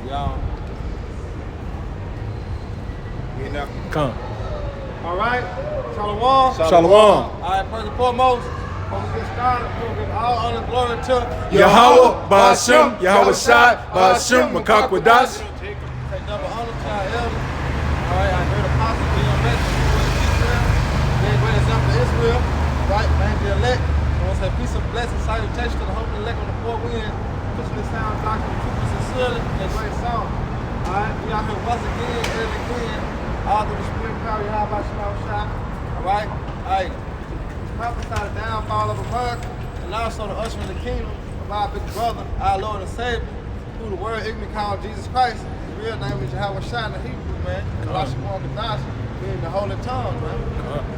Y'all. You know. Come. All right. Shalom. Shalom. All right, first and foremost, before we get started, we'll give all honor and glory to Yahweh, Ba'ashem, Yahweh Shai, Ba'ashem, Makakwadash. Take double honor to our elders. All right, I heard Apostle GMS Memphis. Very great example of Israel. All right, man, the elect. I want to say peace and blessings, salutation to the hope of the elect on the four winds. Pushing this sound doctrine, truth sincerely, and great song. All right, we out here once again, and again, all through the spirit power, Yahweh Shai. All right, prophesy the downfall of America, and also the usher in the kingdom of our big brother, our Lord and Savior, who the word ignorant called Jesus Christ. His real name is Yahweh Shai in the Hebrew, man. Kadash, meaning the holy tongue, man.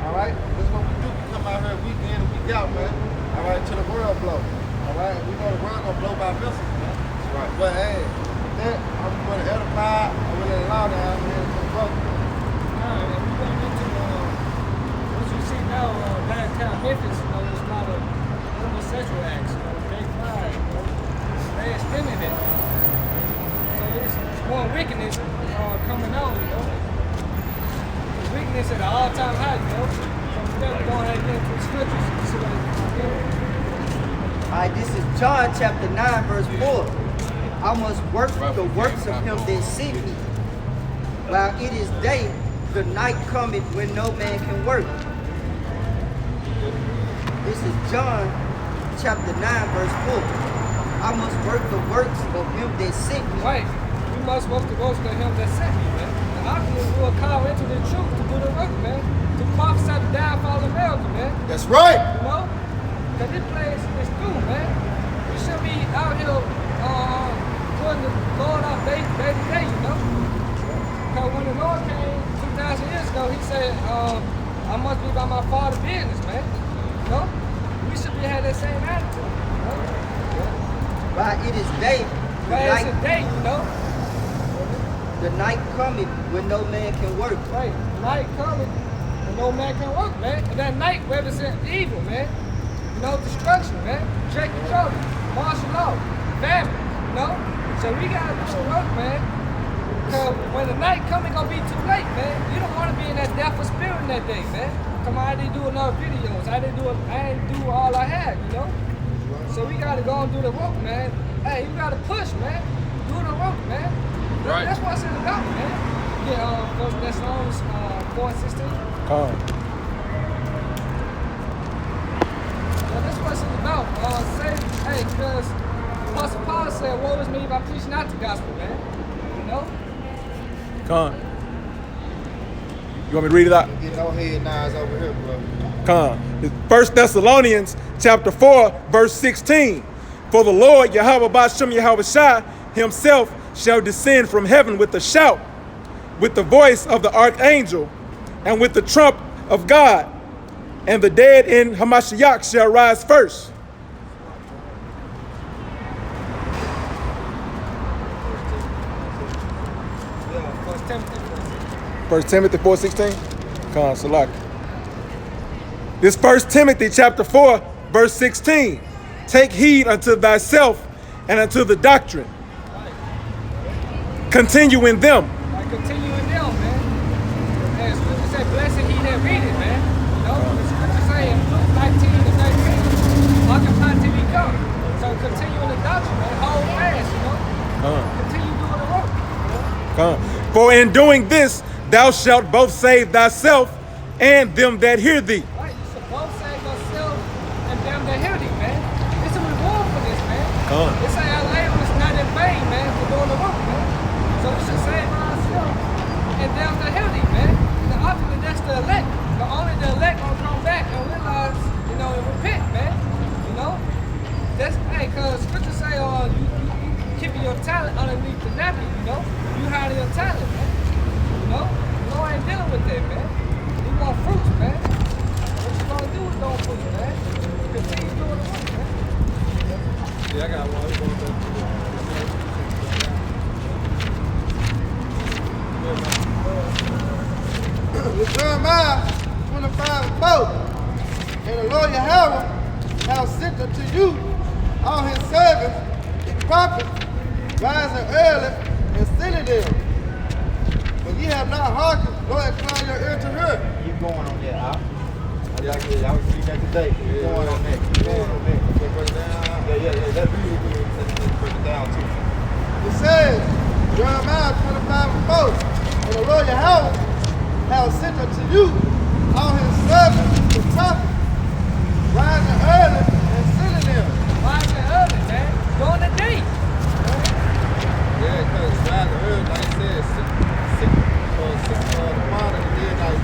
All right, this is what we do. We come out here week in and week out, man. All right, until the world blow. All right, we know the world gonna blow by missiles, man. That's right. But hey, with that, I'm going to edify. I'm going to allow down here to the brother. Downtown Memphis, there's a lot of homosexual acts, gay pride, they extended it. So it's more wickedness coming on, The wickedness at an all-time high, So we're going to get into the scriptures and see what it's Alright, this is John chapter 9, verse 4. I must work the works of him that sent me. While it is day, the night cometh when no man can work. This is John chapter 9, verse 4. I must work the works of him that sent me. Right. We must work the works of him that sent me, man. And obviously we will call into the truth to do the work, man. To prophesy the downfall of America, man. That's right. Because this place is through, man. We should be out here putting the Lord out day to day, Because when the Lord came 2,000 years ago, he said, I must be by my Father's business, man. We should be having that same attitude. While it is day, the night cometh when no man can work. Right, night cometh when no man can work, man. And that night represents evil, man. Destruction, man. Check control, martial law, famine, So we gotta do the work, man. Because when the night come, it's gonna be too late, man. You don't want to be in that deathful spirit in that day, man. Come on, I didn't do enough videos. I didn't do all I had, So we gotta go and do the work, man. Hey, you gotta push, man. Do the work, man. Right. That's what it's about, man. Yeah, First Thessalonians 4:16. That's what it's about. Because Apostle Paul said, woe is me if I preach not the gospel, man. Come. You want me to read it out? Get no head knives over here, bro. Come. 1 Thessalonians chapter 4, verse 16. For the Lord, Yahweh Ba'ashem, Yahweh Shai, himself shall descend from heaven with a shout, with the voice of the archangel, and with the trump of God. And the dead in Hamashiach shall rise first. First Timothy 4:16. Come, Salak. This 1 Timothy chapter 4, verse 16. Take heed unto thyself and unto the doctrine. Continue in them. Continue in them, man. And scripture say, blessed he that read it, man. The scripture say in Luke 19 and 13, occupy till he come. So continue in the doctrine, man. Hold fast, Continue doing the work. For in doing this, thou shalt both save thyself and them that hear thee. Right, you should both save yourself and them that hear thee, man. It's a reward for this, man. It's our labor is not in vain, man, for doing the work, man. So we should save ourselves and them that hear thee, man. And ultimately, that's the elect. But only the elect gonna come back and realize, and repent, man. That's, because scripture say, you keeping your talent underneath the napkin, You hiding your talent, man. The Lord ain't dealing with that, man. He want fruits, man. What you gonna do is don't fruits, man. Continue doing the work, man. Yeah, I got one. Jeremiah 25:4. And the Lord Yahweh has sent unto you all his servants, his prophets, rising early and sending them. But ye have not hearkened, nor inclined your ear to her. Keep going on that, huh? I was reading that today. Keep going on that. Keep going on that. Okay, break it down. Yeah. That's really good. Let's break it down too. It says, Jeremiah 25:4, and the Lord Yahweh hath sent unto you all his servants, the prophets, rising early and sending them. Rising early, man. During the day. Yeah, because rising early, like I said, six the morning, and then like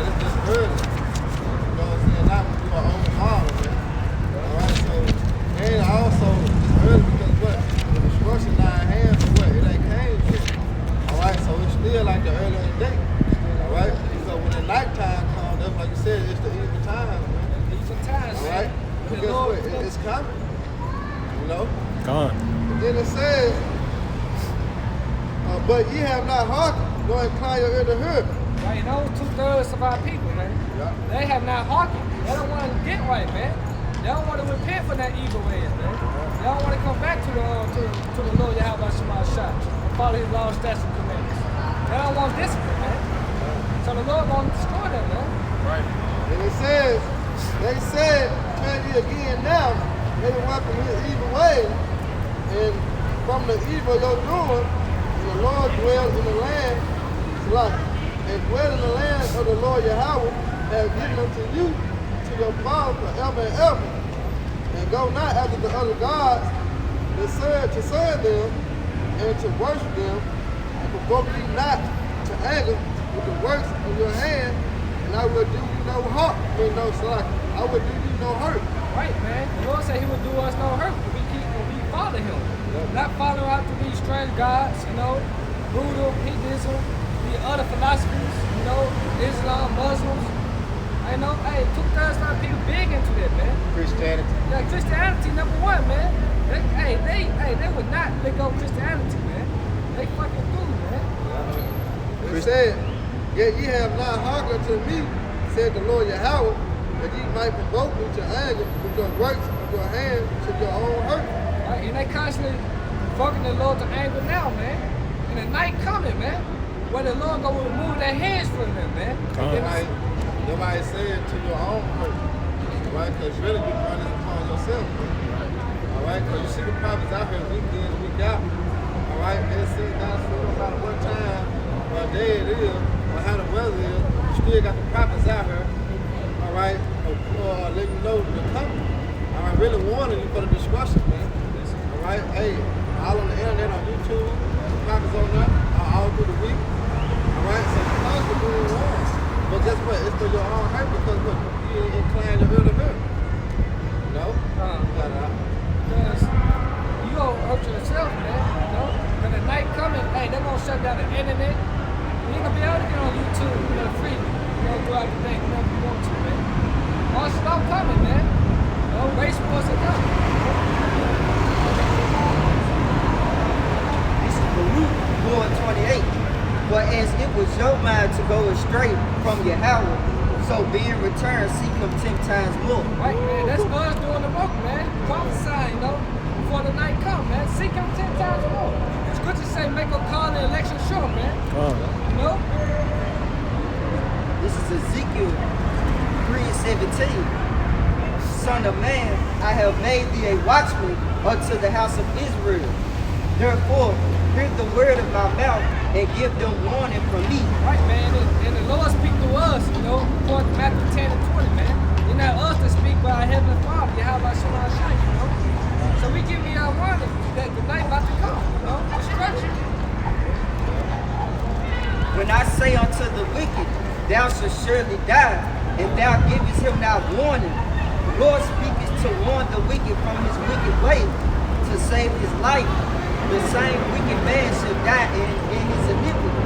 it's just early. You know what I'm saying? Not when you are on the morning, man. Alright, so, and also it's early because what? The destruction not in hand for what? It ain't came yet. Alright, so it's still like the early in the day. Alright? So when the nighttime comes, that's like you said, it's the evil time, man. Evil times, Alright? man. But guess what? It's coming. You know? Gone. And then it says, but ye have not hearkened, nor inclined your ear to her. Right, you know, 2/3 of our people, man. Yeah. They have not hearkened. They don't want to get right, man. They don't want to repent for that evil ways, man. They don't want to come back to the Lord Yahweh Shema Shah and follow his laws, statutes, and commandments. They don't want discipline, man. So the Lord won't destroy them, man. Right. And it says, they said, turn ye again now, every one from his evil ways, and from the evil you're doing, and the Lord dwells in the land, and dwell in the land of the Lord Yahweh, has given unto you, to your fathers forever and ever. And go not after the other gods, to serve them, and to worship them, and provoke ye not to anger with the works of your hand, and I will do you no harm, I will do you no hurt. Right, man. The Lord said he would do us no hurt if we follow him. Not follow out to these strange gods, you know, Buddha, Hinduism, the other philosophies, you know, Islam, Muslims. I know, hey, 2/3 of people big into that, man. Christianity. Yeah, Christianity number one, man. They would not let go of Christianity, man. They fucking do, man. It said, yet ye have not hearkened to me, said the Lord Yahweh, that ye might provoke me to anger with your works of your hands to your own hurt. Right? And they constantly provoking the Lord to anger now, man. And the night coming, man, where the Lord gonna remove their hands from them, man. Nobody said to your own hurt, right? Because really you run this upon yourself, all right? Because you see the prophets out here week in, week out, all right? They see not no matter what time or day it is, or how the weather is, you still got the prophets out here, all right? Letting you know they're coming. All right, really warning you for the destruction, man. All right, hey, all on the internet, on YouTube, the prophets on there, all through the week. All right, so the prophets are being warned. But guess what? It's for your own hurt because look, you ain't inclined to hurt of her. No? Because you gonna hurt yourself, man. You know? When the night coming, hey, they're gonna shut down the internet. You ain't gonna be able to get on YouTube, you know, free. You know, throughout the day, whenever you want to, man. All stuff coming, man. You know, race wars are coming. This is Baruch 4:28. But as it was your mind to go astray from Yahweh, so being returned, seek him 10 times more. Right, man. That's us doing the work, man. Prophesying, you know, before the night come, man. Seek him 10 times more. Scripture say make a call the election sure, man. You know? This is Ezekiel 3:17. Son of man, I have made thee a watchman unto the house of Israel. Therefore, hear the word of my mouth and give them warning from me. Right, man. And the Lord speak to us, you know, according to Matthew 10 and 20, man. It's not us to speak by our Heavenly Father, Yahweh Shema Shah, you know. So we give you our warning that the night about to come, you know, destruction. When I say unto the wicked, thou shalt surely die, and thou givest him thy warning, the Lord speaketh to warn the wicked from his wicked way, to save his life. The same wicked man shall die in his iniquity.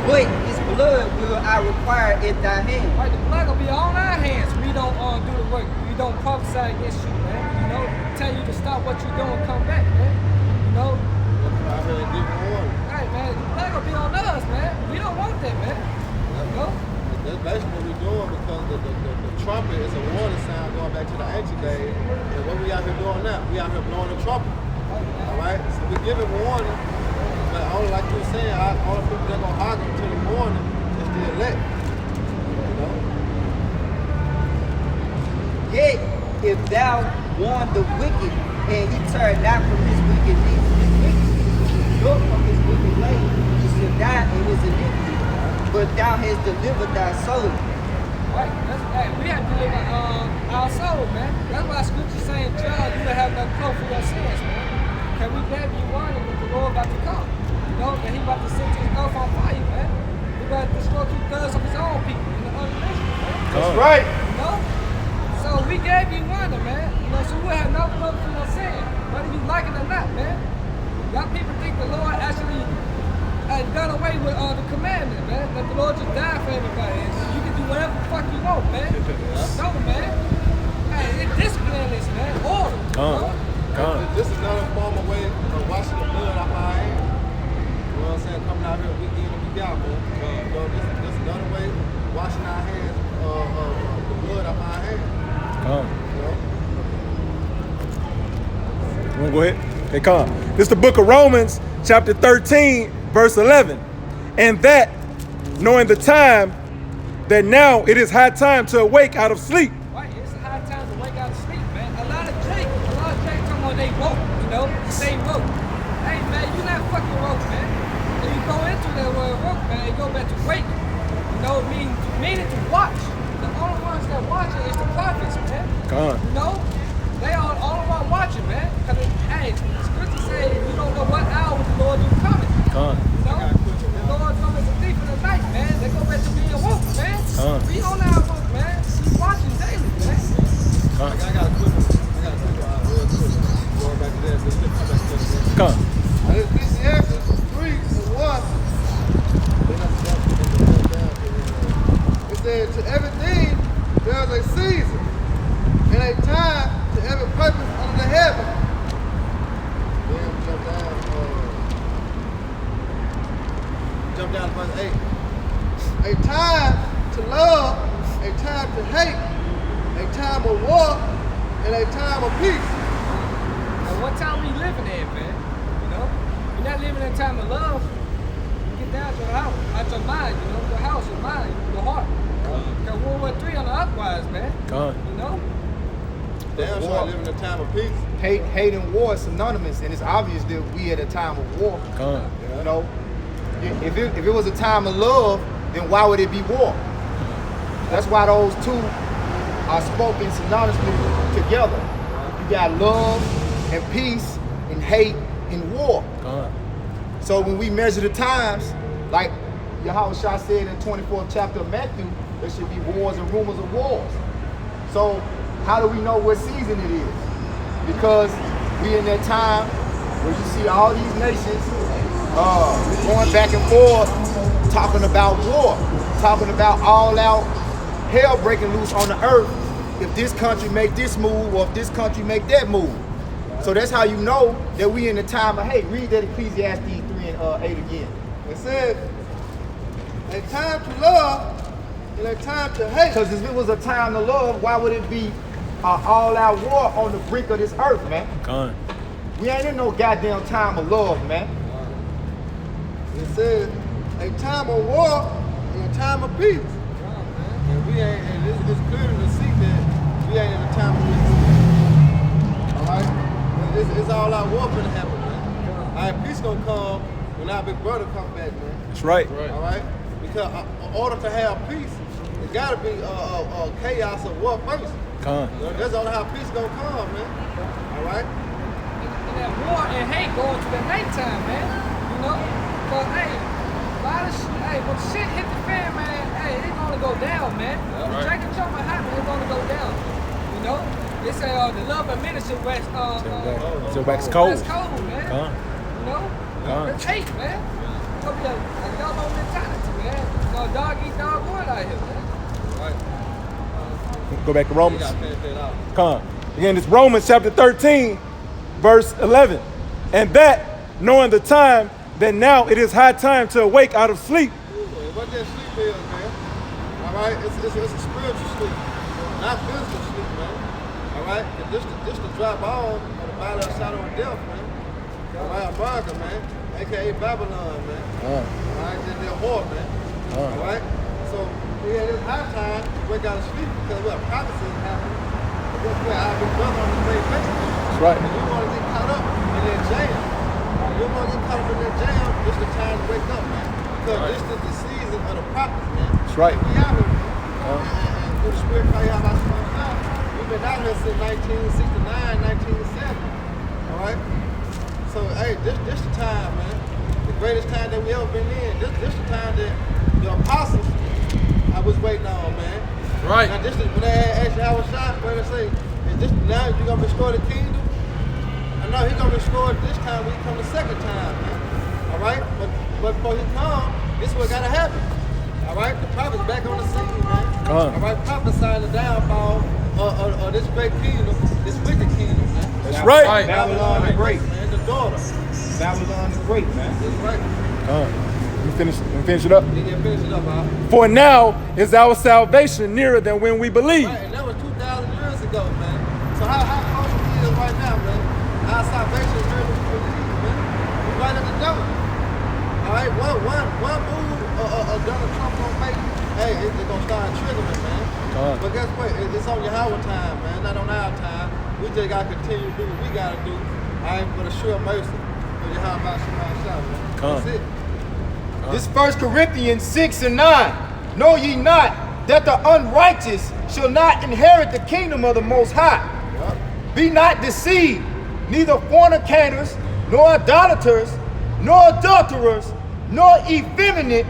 But his blood will I require at thy hand. Right, the blood will be on our hands. We don't do the work. We don't prophesy against you, man. You know, tell you to stop what you're doing, come back, man. You know? I heard a different warning. Right, man. The blood will be on us, man. We don't want that, man. You know? That's basically what we're doing because the trumpet is a warning sound going back to the ancient days. And what we out here doing now? We out here blowing the trumpet. All right? So we give it warning. But only like you were saying, all the people that gonna argue until the morning is the elect. You know? Yet, if thou warn the wicked, and he turned not from his wicked deeds, look from his wicked way, he shall die in his iniquity. But thou hast delivered thy soul. Right. Hey, we have to deliver our soul, man. That's why Scripture saying, "Child, you will have no coat for your sins, man." Can we gave you warning that the Lord about to come? You know, that he about to set his earth on fire, man. He about to destroy 2/3 of his own people in the other nations, man. That's right. You know? So we gave you warning, man. You know, so we have no coat for your sin, whether you like it or not, man. Y'all people think the Lord actually done away with the commandment, man. That the Lord just died for everybody. And you can do whatever the fuck you want, man. No, man. Hey, it's disciplineless, man. Order. This is another form of way of washing the blood off our hands. You know what I'm saying? Coming out here week in and week out, man. You know, this is another way of washing our hands, the blood off our hands. You know? You want to go ahead? Okay, come. This is the book of Romans, chapter 13, verse 11. And that, knowing the time, that now it is high time to awake out of sleep. Right, it's a high time to wake out of sleep, man. A lot of Jake come on, they woke, you know? They woke. Hey, man, you not fucking woke, man. When you go into that word woke, man, you go back to wake. You know, meaning to watch. The only ones that watching is the prophets, man. You know? They are the only one watching, man. Because, hey, Scripture says you don't know what hour the Lord is coming. You know? The Lord comes as a thief in the night, man. They go back to being woke, man. We on our woke, man. We watching daily, man. I got a quick one. Real quick. Going back to that. Let's get back to that. Come. Ecclesiastes 3:1. It said, to everything there's a season and a time to every purpose under the heaven. Then jump down to verse 8. A time to love, a time to hate, a time of war, and a time of peace. And what time we living in, man? You know? We're not living in a time of love. Get down to the house, out your mind, you know? Your house, your mind, your heart. Because World War III on the uprise, man. You know? Damn sure I live in a time of peace. Hate and war is synonymous, and it's obvious that we at a time of war. You know, if it was a time of love, then why would it be war? That's why those two are spoken synonymously together. You got love and peace and hate and war. So when we measure the times, like Yahushua said in the 24th chapter of Matthew, there should be wars and rumors of wars. So how do we know what season it is? Because we in that time where you see all these nations going back and forth, talking about war, talking about all out hell breaking loose on the earth if this country make this move or if this country make that move. So that's how you know that we in the time of hate. Read that Ecclesiastes 3:8 again. It said, a time to love and a time to hate. Because if it was a time to love, why would it be all-out war on the brink of this earth, man? We ain't in no goddamn time of love, man. It says, a time of war and a time of peace. And we ain't, and it's clear to see that we ain't in a time of peace. Alright? It's all out war gonna happen, man. Alright, peace gonna come when our big brother comes back, man. That's right. Alright? Because in order to have peace, it gotta be chaos or war first. That's all how peace gonna come, man. Alright? And that war and hate going to the nighttime, man. You know? But hey, a lot of shit, hey, when shit hit the fan, man, hey, it's gonna go down, man. When Drake and Chopper happen, it's gonna go down. You know? They say the love and ministry wax So wax cold. Wax cold, man. You know? It's hate, man. It's gonna be a yellow mentality, man. So dog eat dog world out here, man. Right. Go back to Romans. You gotta finish that out. Again, it's Romans chapter 13, verse 11. And that, knowing the time, that now it is high time to awake out of sleep. What that sleep is, man. Alright? It's a spiritual sleep. Not physical sleep, man. Alright? This the dry bone of the valley of shadow of death, man. Alright, America, man. aka Babylon, man. Alright, just their whore, man. Alright? So we had this high time, we got to sleep because what prophecy is happening. But guess what? I've been brother on the great faith. That's right. And you want to get caught up in that jam. You want to get caught up in that jam, this the time to wake up, man. Because this is the season of the prophets, man. That's right. We out here, and through the spirit call you out by some time. We've been out here since 1969, 1970. Alright? So hey, this the time, man. The greatest time that we ever been in. This the time that the apostles I was waiting on, man. Right. Now this is when they asked you how was shot, where they say, is this now you gonna restore the kingdom? I know he gonna restore it this time when he come the second time, man. Alright? But before he come, this is what gotta happen. Alright? The prophet's back on the scene, man. Alright, prophesying the downfall of this great kingdom, this wicked kingdom, man. That's right. Babylon the Great. Man, the daughter. Babylon the Great, man. That's right. Let me finish it up. They didn't finish it up, huh? For now is our salvation nearer than when we believed. Right, and that was 2,000 years ago, man. So how close it is right now, man? Our salvation is nearer than we believe, man. We're right at the door. All right, one move of Donald Trump gonna make, hey, it's gonna start triggering, man. But guess what? It's on Yahweh time, man, not on our time. We just gotta continue to do what we gotta do. All right, for the sure mercy of Yahweh by Shema, man. That's it. This 1 Corinthians 6 and 9. Know ye not that the unrighteous shall not inherit the kingdom of the Most High? Be not deceived, neither fornicators, nor idolaters, nor adulterers, nor effeminate,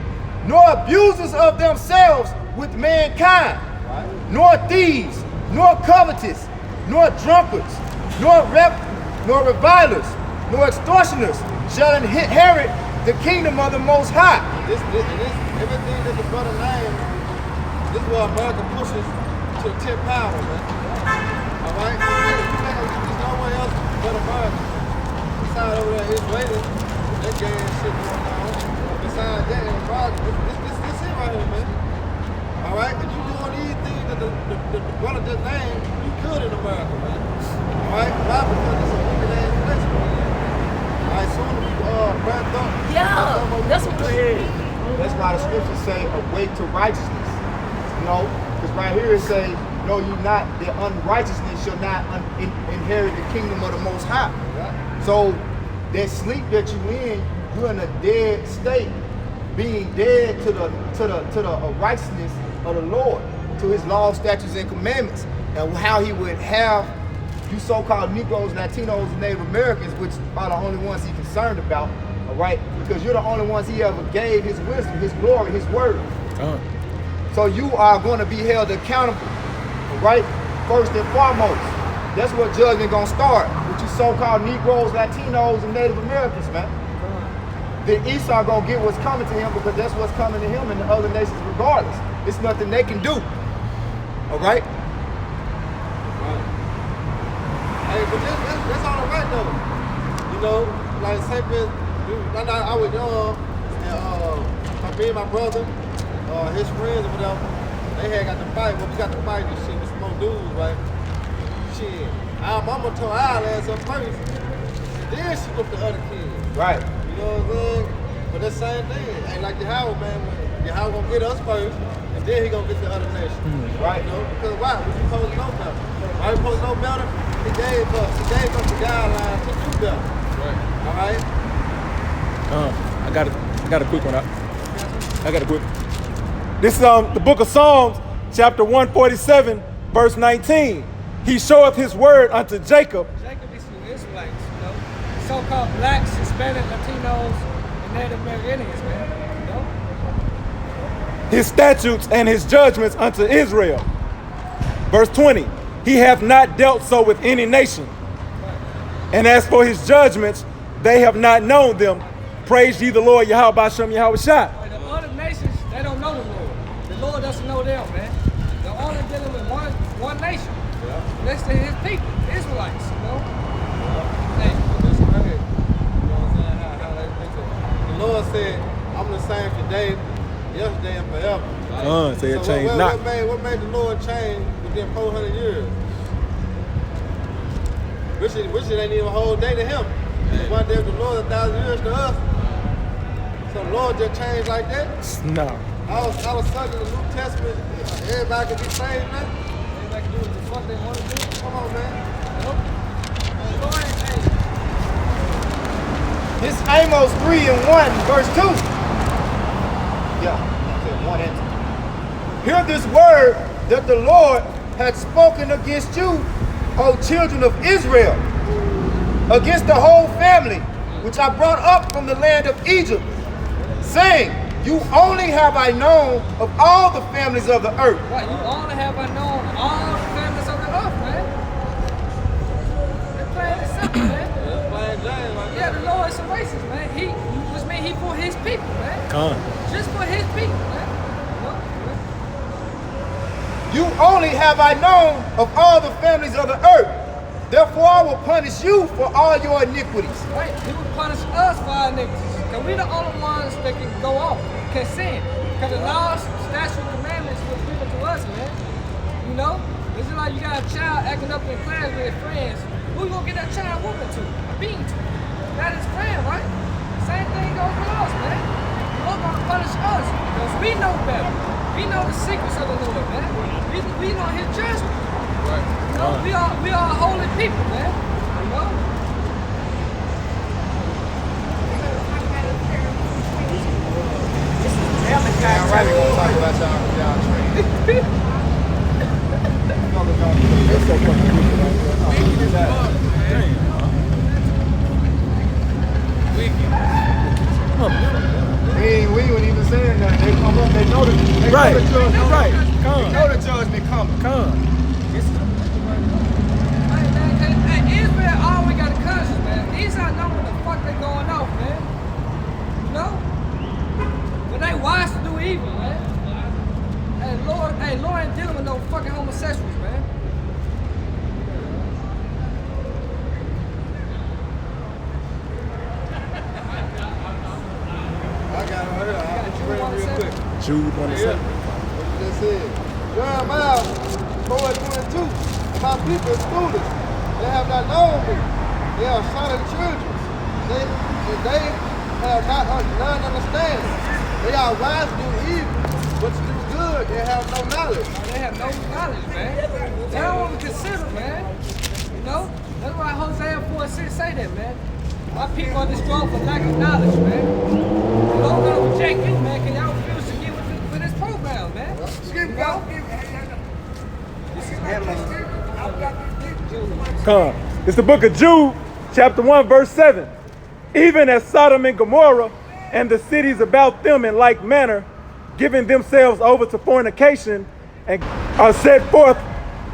nor abusers of themselves with mankind, nor thieves, nor covetous, nor drunkards, nor revilers, nor extortioners shall inherit the kingdom of the Most High. This everything that the brother named, this is what America pushes to the 10th power, man. All right? You're not gonna get this nowhere else but America. Besides over there, Israeli, that gay ass shit going on. Besides that, this it right here, man. All right? If you doing anything that the brother just named, you good in America, man. All right? Why? Because it's a wicked ass place, man. Alright, soon as we burnt up. Yeah, that's what it is. That's why the scriptures say, awake to righteousness. You know, because right here it says, know you not, the unrighteousness shall not inherit the kingdom of the Most High. So that sleep that you in, you're in a dead state, being dead to the righteousness of the Lord, to his laws, statutes, and commandments, and how he would have you so-called Negroes, Latinos, and Native Americans, which are the only ones he's concerned about, all right? Because you're the only ones he ever gave his wisdom, his glory, his word. So you are going to be held accountable, all right? First and foremost, that's what judgment gonna start with you so-called Negroes, Latinos, and Native Americans, man. Then Esau gonna get what's coming to him because that's what's coming to him and the other nations regardless. It's nothing they can do, all right? Hey, but that's all right though. You know, like say I was young, and me and my brother, his friends or whatever, they had got to fight. Well, we got to fight this shit with some more dudes, right? Shit, our mama told our ass up first, then she whooped the other kids. Right. You know what I'm saying? But that same thing, ain't like Yahweh, man. Yahweh gonna get us first, and then he gonna get the other nation. Right. You know, because why? We supposed to know better. Why we supposed to know better? He gave us the guidelines to do better. Right. All right. I got a quick one. I got a quick. This is the book of Psalms, chapter 147, verse 19. He showeth his word unto Jacob. Jacob is the Israelites, you know, so-called blacks, Hispanic, Latinos, and Native American Indians, man. You know? His statutes and his judgments unto Israel. Verse 20. He hath not dealt so with any nation. And as for his judgments, they have not known them. Praise ye the Lord, Yahweh Bashem, Yahweh Shai. The other nations, they don't know the Lord. The Lord doesn't know them, man. They're only dealing with one nation. Next to his people, the Israelites, you know? Hey. Listen right here. You know what I'm saying? How they think it. The Lord said, I'm the same today, yesterday, and forever. Say it changed not. What made the Lord change within 400 years? Which it ain't even a whole day to him. One day of the Lord, 1,000 years to us. So the Lord just changed like that? No. All of a sudden, the New Testament, everybody can be saved, man. Everybody can do what the fuck they want to do. Come on, man. Nope. Lord, hey. This Amos 3 and 1, verse 2. Yeah, that's it, 1 and 2. Hear this word that the Lord had spoken against you, O children of Israel, against the whole family, which I brought up from the land of Egypt, saying, you only have I known of all the families of the earth. Right, you only have I known all the families of the earth, man. They're playing it simple, man. That's plain Jane, like Yeah, the Lord is a racist, man. Which means he for his people, man. Come. Just for his people, man. You only have I known of all the families of the earth. Therefore I will punish you for all your iniquities. Right, he would punish us for our iniquities. Because we're the only ones that can go off, can sin. Because the laws, statutes, commandments were given to us, man. You know? It's just like you got a child acting up in class with his friends. Who you gonna get that child whooping to? A beating to? That is friend, right? Same thing goes with us, man. The Lord gonna punish us because we know better. We know the secrets of the Lord, man. We know his judgment. Right. You know, we are holy people, man. You know? Damn right, we're gonna talk about y'all training. That's so fucking wicked right there. We ain't even saying nothing. They come up, they know the judgment. Right. They know the judgment coming. Hey, Israel always got a conscience, man. These are know what the fuck they going off, man. You know? But they wise to do evil, man. Hey, Lord ain't dealing with no fucking homosexuals, man. I got it right here. I'll read it real quick. Jude 1 and 7. What you just said. Jeremiah 4:22. My people is foolish. They have not known me. They are silent children. They have not none understanding. They are wise to do evil, but to do good, they have no knowledge. They have no knowledge, man. They don't want to consider, man. You know? That's why Hosea 4:6 say that, man. My people are destroyed for lack of knowledge, man. The Lord gonna reject you, man, because y'all refuse to get with this program, man. You know? Come. It's the book of Jude, chapter 1, verse 7. Even as Sodom and Gomorrah and the cities about them in like manner, giving themselves over to fornication, and are set forth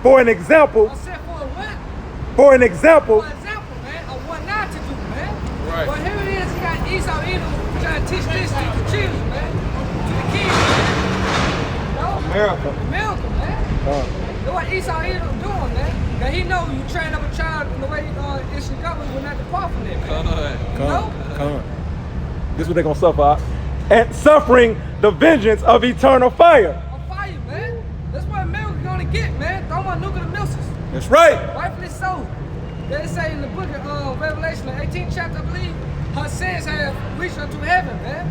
for an example. I said for a what? For an example. For example, man, of what not to do, man. Right. But here it is, you got Esau Edom trying to teach this to the children, man. To the kids, man. No? America. America, man. Look what Esau Edom doing, man. Cause he know you train up a child in the way it should go, we will not depart from it, man. You know? Come. This is what they're gonna suffer. And suffering the vengeance of eternal fire. On fire, man. That's what America gonna get, man. Throw my nuclear missiles. That's right. Rightfully so. They say in the book of Revelation, the 18th chapter, I believe, her sins have reached unto heaven, man.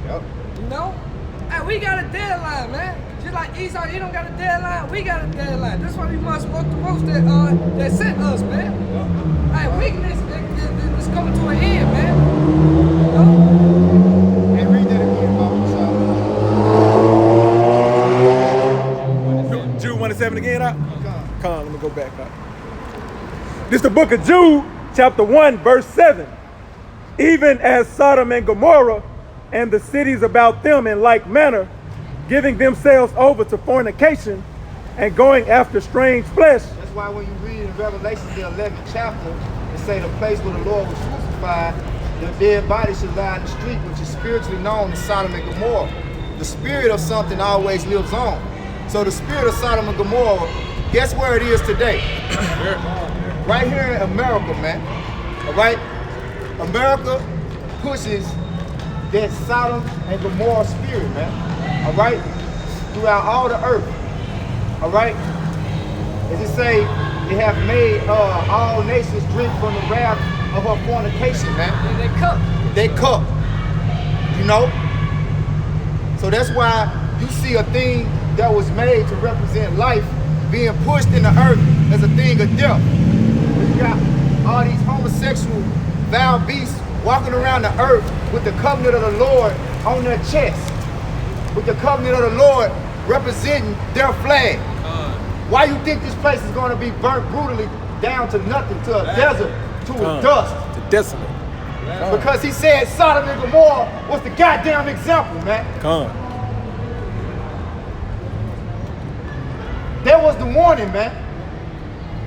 Yep. You know? And we got a deadline, man. Just like Esau, he don't got a deadline, we got a deadline. That's why we must work the roast that sent us, man. Hey, weakness is coming to an end, man. You know? And read that again, Baba. Jude 1 and 7 again, out? Come, let me go back up. This is the book of Jude, chapter 1, verse 7. Even as Sodom and Gomorrah and the cities about them in like manner, giving themselves over to fornication and going after strange flesh. That's why when you read in Revelation, the 11th chapter, it say the place where the Lord was crucified, the dead body should lie in the street, which is spiritually known as Sodom and Gomorrah. The spirit of something always lives on. So the spirit of Sodom and Gomorrah, guess where it is today? Right here in America, man. All right? America pushes that Sodom and Gomorrah spirit, man. All right? Throughout all the earth. All right? As it say, they have made all nations drink from the wrath of her fornication, man. They cup. They cup. You know? So that's why you see a thing that was made to represent life being pushed in the earth as a thing of death. You got all these homosexual vile beasts walking around the earth with the covenant of the Lord on their chest, with the covenant of the Lord representing their flag. Why you think this place is going to be burnt brutally down to nothing, to a desert, to a dust? To desolate. Because he said Sodom and Gomorrah was the goddamn example, man. That was the warning, man.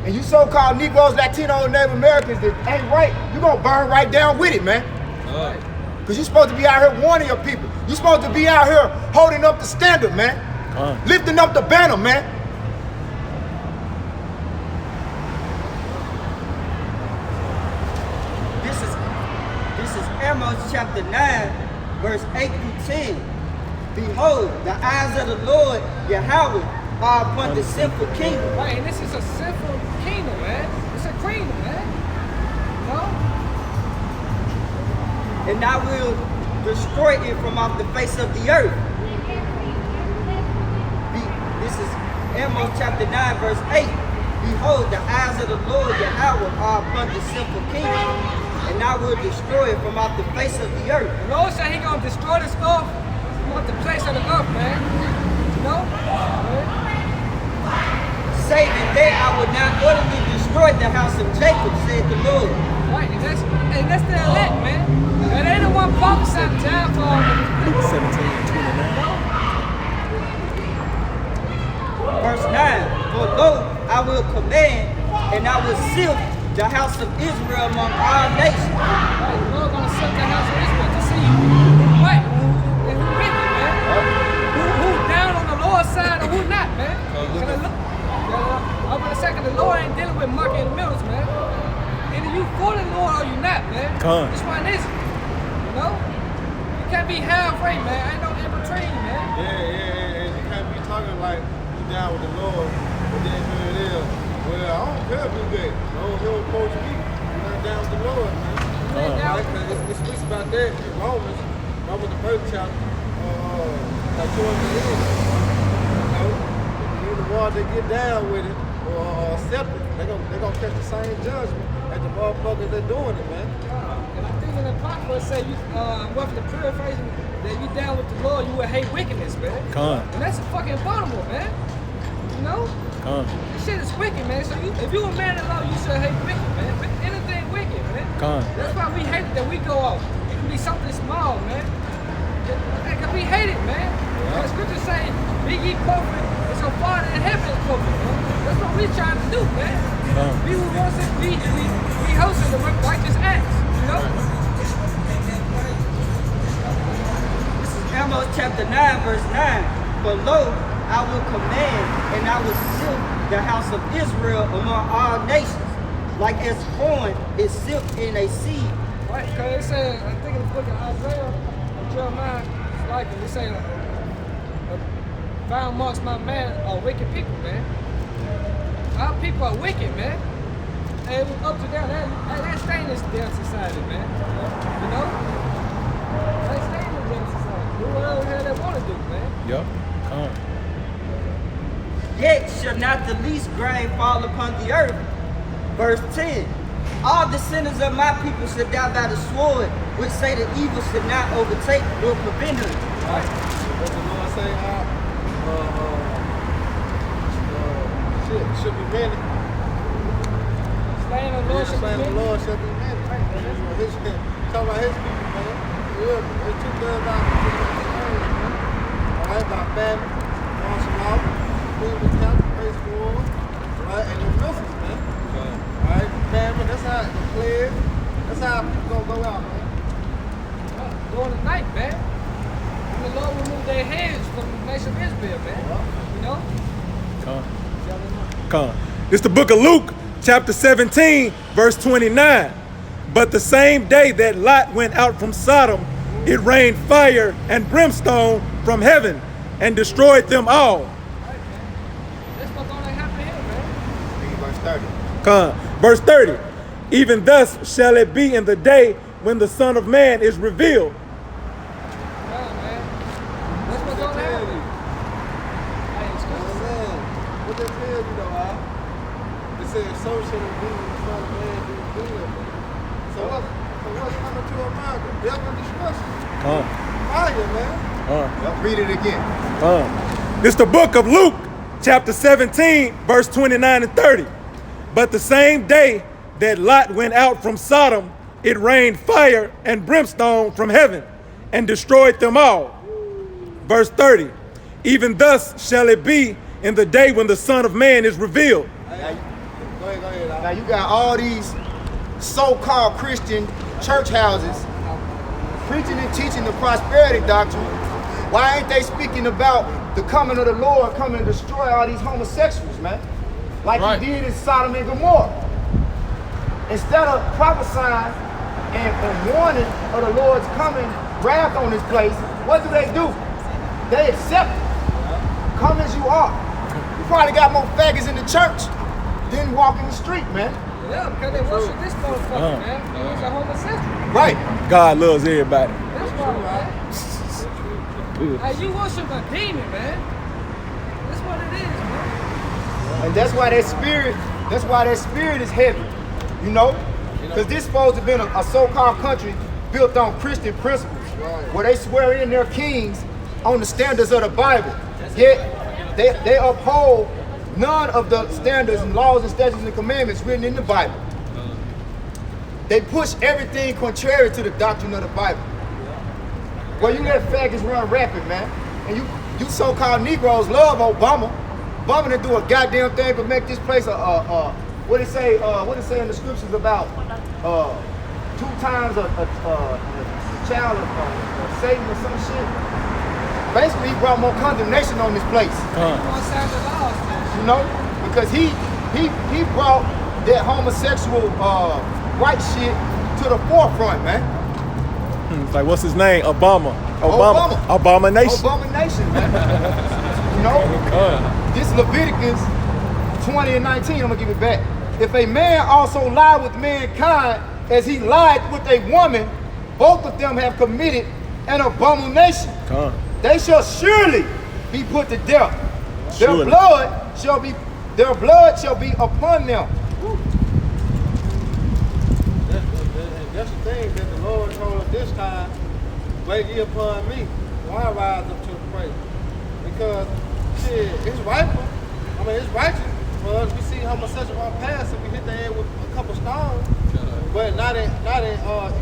And you so-called Negroes, Latinos, Native Americans that ain't right, you gonna burn right down with it, man. Because you're supposed to be out here warning your people. You're supposed to be out here holding up the standard, man. Lifting up the banner, man. This is Amos chapter 9, verse 8 through 10. Behold, the eyes of the Lord, Yahweh, are upon the sinful kingdom. Right, and this is a sinful kingdom, man. It's a kingdom, man. No? And I will destroy it from off the face of the earth. This is Amos chapter 9, verse 8. Behold, the eyes of the Lord Yahweh are upon the sinful kingdom, and I will destroy it from off the face of the earth. The Lord said he gonna destroy this earth from off the place of the earth, man. You know? Saving there I would not utterly destroy the house of Jacob, said the Lord. Right, and that's the elect, man. And they the one prophesying time for 17:29. Verse 9, for lo, I will command, and I will seal the house of Israel among all nations. Right, the Lord gonna set the house of Israel to see who's right and who's wicked, man. Who's down on the Lord's side or who's not, man. I'm gonna say, the Lord ain't dealing with muck in the middles, man. Either you for the Lord or you not, man. Which one is it? You know? You can't be halfway, man. Ain't no in between, man. Yeah. You can't be talking like you down with the Lord, but then here it is. Well, I don't care if you gay. No, he don't coach me. I'm not down with the Lord, man. It speaks about that in Romans, the first chapter, like towards the end. You know, the ones that get down with it or accept it, they're gonna catch the same judgment as the motherfuckers that doing it, man. And I think in the Bible say I'm roughly paraphrasing that you down with the Lord, you will hate wickedness, man. And that's a fucking abominable, man. You know? This shit is wicked, man. So if you a man in law, you should hate wicked, man. Anything wicked, man. That's why we hate it that we go off. It can be something small, man. Because we hate it, man. And the scriptures say, be ye perfect, and so far in heaven is perfect, man. That's what we trying to do, man. We who wants it, we hosting the righteous acts, you know? This is Amos chapter 9, verse 9. For lo, I will command, and I will seal the house of Israel among all nations, like as corn is silked in a seed. Right, because it says, I think in the book of Isaiah or Jeremiah, it's like it say, found amongst my man are wicked people, man. Our people are wicked, man. And it was up to them. That stay in this damn society, man. You know? They stay in this damn society. Do whatever the hell they want to do, man. Yup. Yet shall not the least grain fall upon the earth. Verse 10. All the sinners of my people shall die by the sword, which say the evil should not overtake or prevent them. Right. What the Lord say, should be many. Slaying the Lord should be many. The Lord should be many. Talk about his people, man. It's too good about all right, about family, martial law, freedom of country, praise the Lord, right, and your blessings, man. All right, family, that's how the players, that's how people gonna go out, man. During the night, man. And the Lord removed their hands from the nation of Israel, man. You know? It's the book of Luke, chapter 17, verse 29. But the same day that Lot went out from Sodom, it rained fire and brimstone from heaven and destroyed them all. That's what's gonna happen here, man. Verse 30. Even thus shall it be in the day when the Son of Man is revealed. said, so should it be when the Son of Man do good. So what's coming to America? Death and destruction. Fire, man. Read it again. This is the book of Luke, chapter 17, verse 29 and 30. But the same day that Lot went out from Sodom, it rained fire and brimstone from heaven and destroyed them all. Verse 30. Even thus shall it be in the day when the Son of Man is revealed. Go ahead. Now you got all these so-called Christian church houses preaching and teaching the prosperity doctrine. Why ain't they speaking about the coming of the Lord coming to destroy all these homosexuals, man? Like he did in Sodom and Gomorrah. Instead of prophesying and warning of the Lord's coming wrath on this place, what do? They accept it. Come as you are. You probably got more faggots in the church than walk in the street, man. Yeah, because they worship this motherfucker, man. He's a homosexual. Right. God loves everybody. That's why, man. Hey, you worship a demon, man. That's what it is, man. And that's why that spirit is heavy, you know? Because this supposed to be a so-called country built on Christian principles, where they swear in their kings on the standards of the Bible. Yet they uphold none of the standards and laws and statutes and commandments written in the Bible. They push everything contrary to the doctrine of the Bible. Well, you let faggots run rapid, man. And you so-called Negroes love Obama. Obama didn't do a goddamn thing but make this place what it say in the scriptures about 2 times a child of Satan or some shit. Basically, he brought more condemnation on this place. You know, because he brought that homosexual right shit to the forefront, man. It's like, what's his name? Obama, Abomination. Abomination, man. You know, this Leviticus 20 and 19. I'm gonna give it back. If a man also lie with mankind as he lied with a woman, both of them have committed an abomination. They shall surely be put to death. Their blood shall be upon them. That's the thing that the Lord told us this time, wait ye upon me, why I rise up to the plate? Because shit, it's rightful. I mean, it's righteous for us. We see homosexual on pass and we hit the head with a couple stones. But not in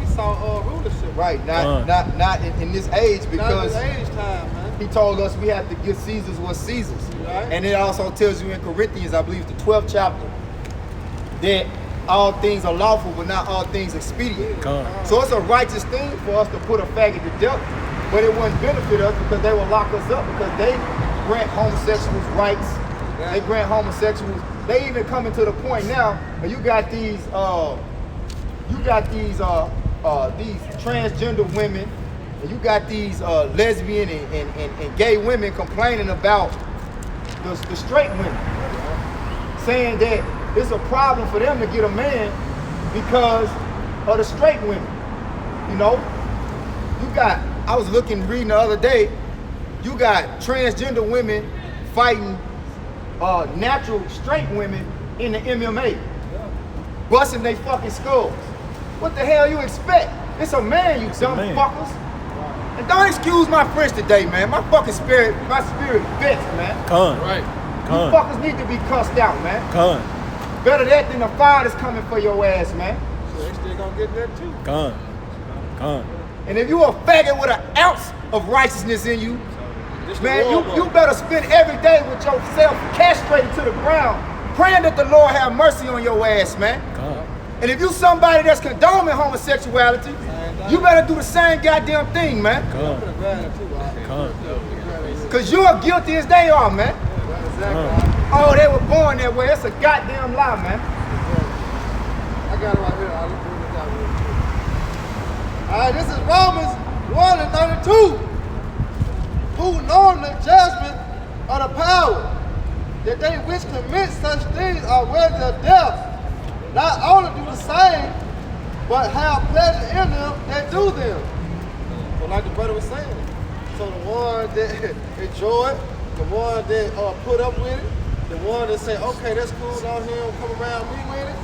Esau rulership. Right, not in this age, because not in this age time, man. He told us we have to give Caesar's what's Caesar's. Right. And it also tells you in Corinthians, I believe the 12th chapter, that all things are lawful, but not all things expedient. So it's a righteous thing for us to put a faggot to death, but it wouldn't benefit us because they will lock us up because they grant homosexuals rights. They grant homosexuals. They even coming to the point now where you got these transgender women, and you got these lesbian and gay women complaining about the straight women, saying that it's a problem for them to get a man because of the straight women. You know, I was reading the other day, you got transgender women fighting natural straight women in the MMA, busting they fucking skulls. What the hell you expect? It's a man, you dumb fuckers. And don't excuse my French today, man. My spirit vexed, man. You fuckers need to be cussed out, man. Better that than the fire that's coming for your ass, man. So they still gonna get that too. And if you a faggot with an ounce of righteousness in you, man, you better spend every day with yourself castrated to the ground, praying that the Lord have mercy on your ass, man. And if you somebody that's condoning homosexuality, you better do the same goddamn thing, man. Because you're guilty as they are, man. Oh, they were born that way. It's a goddamn lie, man. I got it right here. I'll bring it down real quick. All right, this is Romans 1 and 32. Who knowing the judgment of the power, that they which commit such things are worthy of death, not only do the same, but have pleasure in them that do them. So like the brother was saying, so the one that enjoy it, the one that put up with it, the one that say, okay, that's cool, don't hear him come around me with it,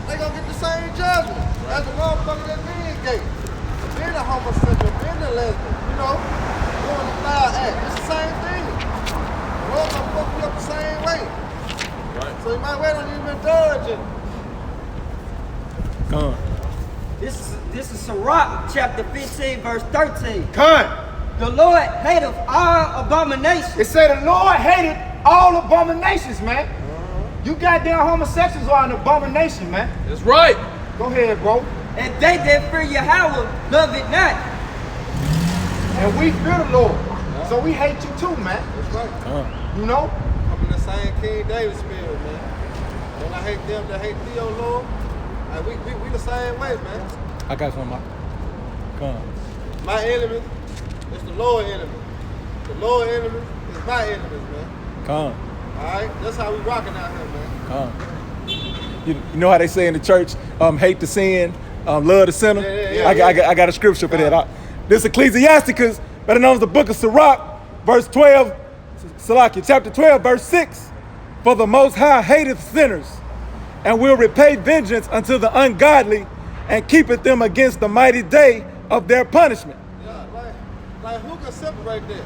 they gonna get the same judgment as the motherfucker that being gay, being a homosexual, being a lesbian, you know, doing the foul act. It's the same thing. The Lord gonna fuck you up the same way. Right. So you might wait on you even judge it. Come on. This is Sirach chapter 15, verse 13. Come. The Lord hateth all abominations. It said the Lord hated all abominations, man. You goddamn homosexuals are an abomination, man. That's right. Go ahead, bro. And they that fear Yahweh love it not. And we fear the Lord. So we hate you too, man. That's right. You know? I'm in the same King David spirit, man. When I hate them that hate thee, oh Lord, like we the same way, man. I got some. Come on. My enemy is the Lord enemy. The Lord enemy is my enemies, man. Come on. Alright? That's how we rocking out here, man. Come on. You know how they say in the church, hate the sin, love the sinner? Yeah. I got a scripture for that. This Ecclesiasticus, better known as the book of Sirach, verse 12, Salakia, chapter 12, verse 6. For the Most High hateth sinners, and will repay vengeance unto the ungodly, and keepeth them against the mighty day of their punishment. Yeah, like who can separate that?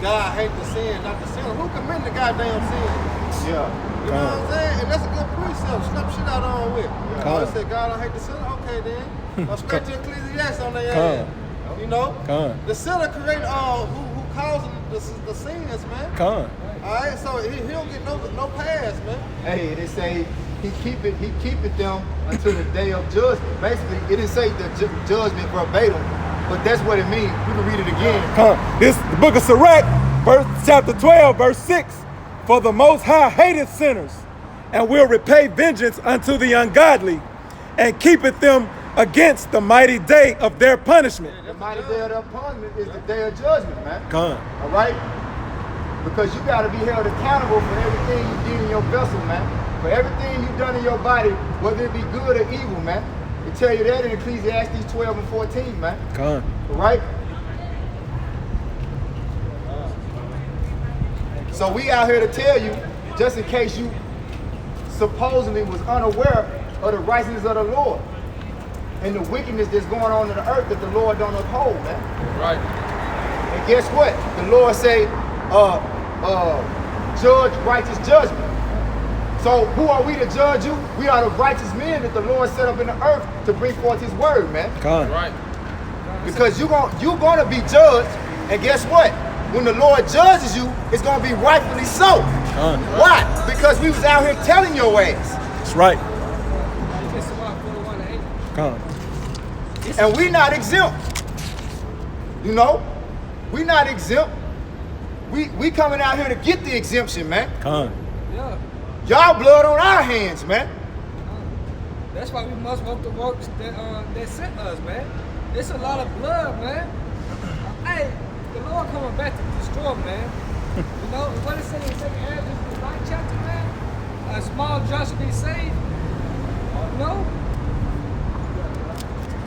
God hate the sin, not the sinner. Who commit the goddamn sin? Yeah. You know what I'm saying? And that's a good precept. Snap shit out on with. I said, God don't hate the sinner. Okay, then. Go straight to Ecclesiastes on their ass. You know? The sinner create who causing the sins, man. All right, so he don't get no pass, man. Hey, they say he keepeth them until the day of judgment. Basically, it didn't say the judgment verbatim, but that's what it means. We can read it again. This the book of Sirach, chapter 12, verse 6. For the Most High hateth sinners, and will repay vengeance unto the ungodly, and keepeth them against the mighty day of their punishment. The mighty day of their punishment is the day of judgment, man. All right? Because you got to be held accountable for everything you did in your vessel, man. For everything you done in your body, whether it be good or evil, man. They tell you that in Ecclesiastes 12 and 14, man. All right? So we out here to tell you, just in case you supposedly was unaware of the righteousness of the Lord and the wickedness that's going on in the earth that the Lord don't uphold, man. Right. And guess what? The Lord say, judge righteous judgment. So who are we to judge you? We are the righteous men that the Lord set up in the earth to bring forth his word, man. Right. Because you're gonna be judged, and guess what? When the Lord judges you, it's gonna be rightfully so. Why? Because we was out here telling your ass. That's right. And we not exempt. You know? We not exempt. We coming out here to get the exemption, man. Yeah. Y'all blood on our hands, man. That's why we must work the works that sent us, man. It's a lot of blood, man. Hey, the Lord coming back to destroy, man. You know, what it says in 2 Ezra, the 9th chapter, man? A small judge shall be saved. You know?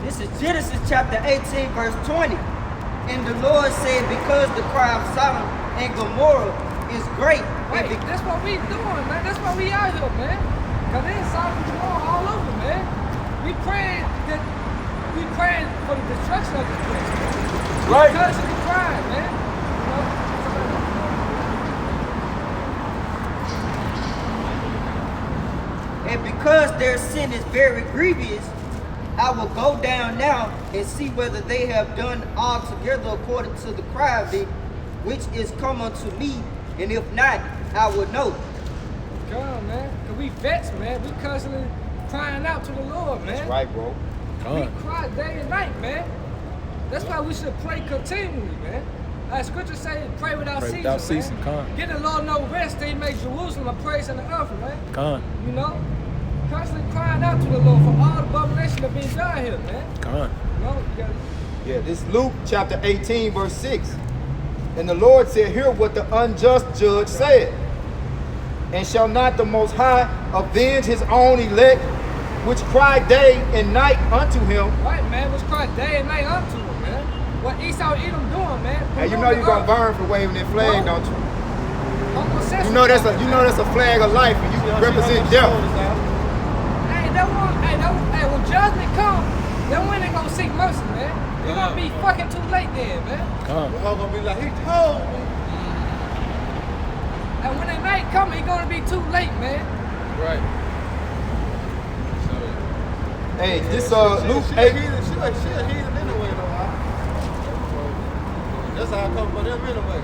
This is Genesis chapter 18, verse 20. And the Lord said, because the cry of Sodom and Gomorrah is great. Right, that's what we doing, man. That's why we out here, man. Because there's Sodom and Gomorrah all over, man. We praying for the destruction of this place. Right. Because of the crime, man. You know? And because their sin is very grievous, I will go down now and see whether they have done altogether according to the cry of it, which is come unto me, and if not, I will know. Come on, man. Because we vets, man. We constantly crying out to the Lord, man. That's right, bro. We cry day and night, man. That's why we should pray continually, man. Scripture say, pray without ceasing, man. Get the Lord no rest, they make Jerusalem a praise in the earth, man. You know? Constantly crying out to the Lord for all the abomination that being done here, man. You know, you gotta... Yeah, this Luke chapter 18, verse 6. And the Lord said, hear what the unjust judge said. And shall not the Most High avenge his own elect, which cry day and night unto him? Right, man, which cry day and night unto him, man. What Esau Edom doing, man? And you know you're going to burn for waving that flag, don't you? homosexual. You know that's a flag of life, and you represent death. Hey, when judgment comes, then when they gonna seek mercy, man? It's gonna be fucking too late then, man. We're all gonna be like, he told me. And when the night comes, it's gonna be too late, man. Right. Hey, this Luke She 8. a heathen anyway, though. That's how I come for them anyway.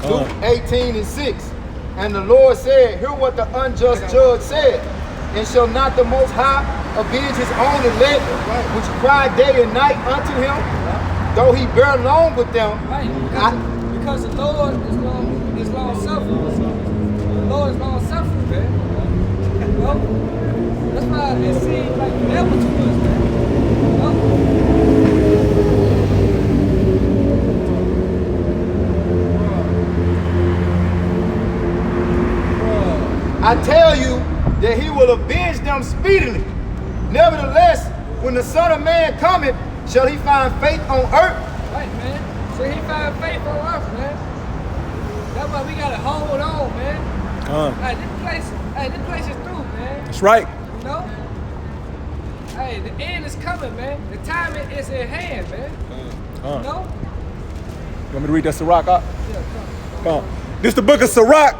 Luke 18:6. And the Lord said, hear what the unjust judge said. And shall not the Most High avenge his own elect, which cry day and night unto him, though he bear long with them? Right, because the Lord is long suffering. The Lord is long suffering, man. You know? That's why it seems like the devil to us, man. You know? I tell you that he will avenge them speedily. Nevertheless, when the Son of Man cometh, shall he find faith on earth? Right, man. So he find faith on earth, man. That's why we gotta hold on, man. Hey, this place is through, man. That's right. You know? Hey, the end is coming, man. The time is at hand, man. You know? You want me to read that Sirach? Yeah, Come on. This is the book of Sirach,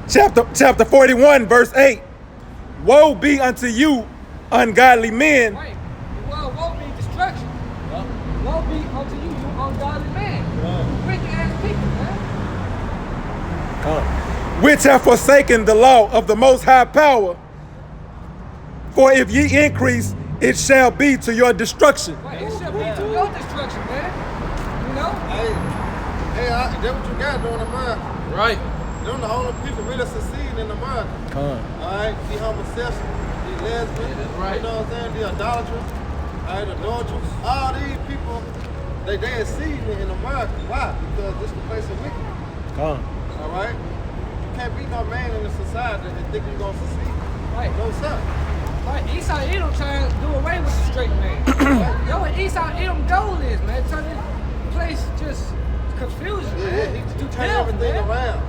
chapter 41, verse 8. Woe be unto you, ungodly men. Right. Well, woe be destruction. Woe be unto you, you ungodly man. You wicked ass people, man. Which have forsaken the law of the Most High Power. For if ye increase, it shall be to your destruction. Right. It shall be to your destruction, man. You know? Hey, that's what you got doing in America. Right. Them the only people really succeeding in America. Alright, the homosexual, the lesbian, right. You know what I'm saying? The idolatrous, alright, the adulterers. All these people, they succeeding in America. Why? Because this is the place of wicked. Alright? You can't be no man in the society and think you're gonna succeed. Right. No sir. Right, Esau Edom trying to do away with the straight man. Yo, what Esau Edom goal is, man, turn this place just confusion, man. He turn everything around.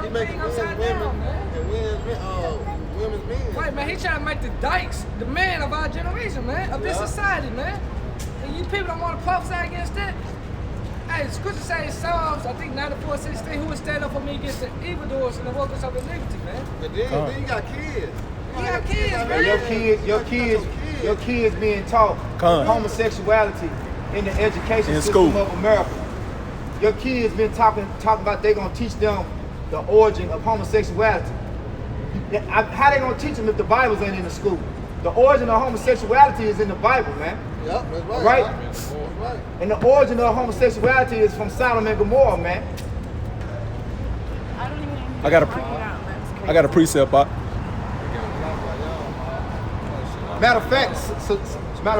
He making men's upside women down, man. and women's men. Right, man, he trying to make the dykes the man of our generation, man, of this society, man. And you people don't want to prophesy against that. Hey, the scripture says Psalms, I think 94:16, who would stand up for me against the evildoers and the workers of iniquity, man. But then you got kids. You got kids, out man. here. Your kids being taught homosexuality in the education system of America. Your kids been talking about they gonna teach them the origin of homosexuality. How they gonna teach them if the Bibles ain't in the school? The origin of homosexuality is in the Bible, man. Yep, that's right. Right? That's right. And the origin of homosexuality is from Sodom and Gomorrah, man. I got a precept, Pop. Matter of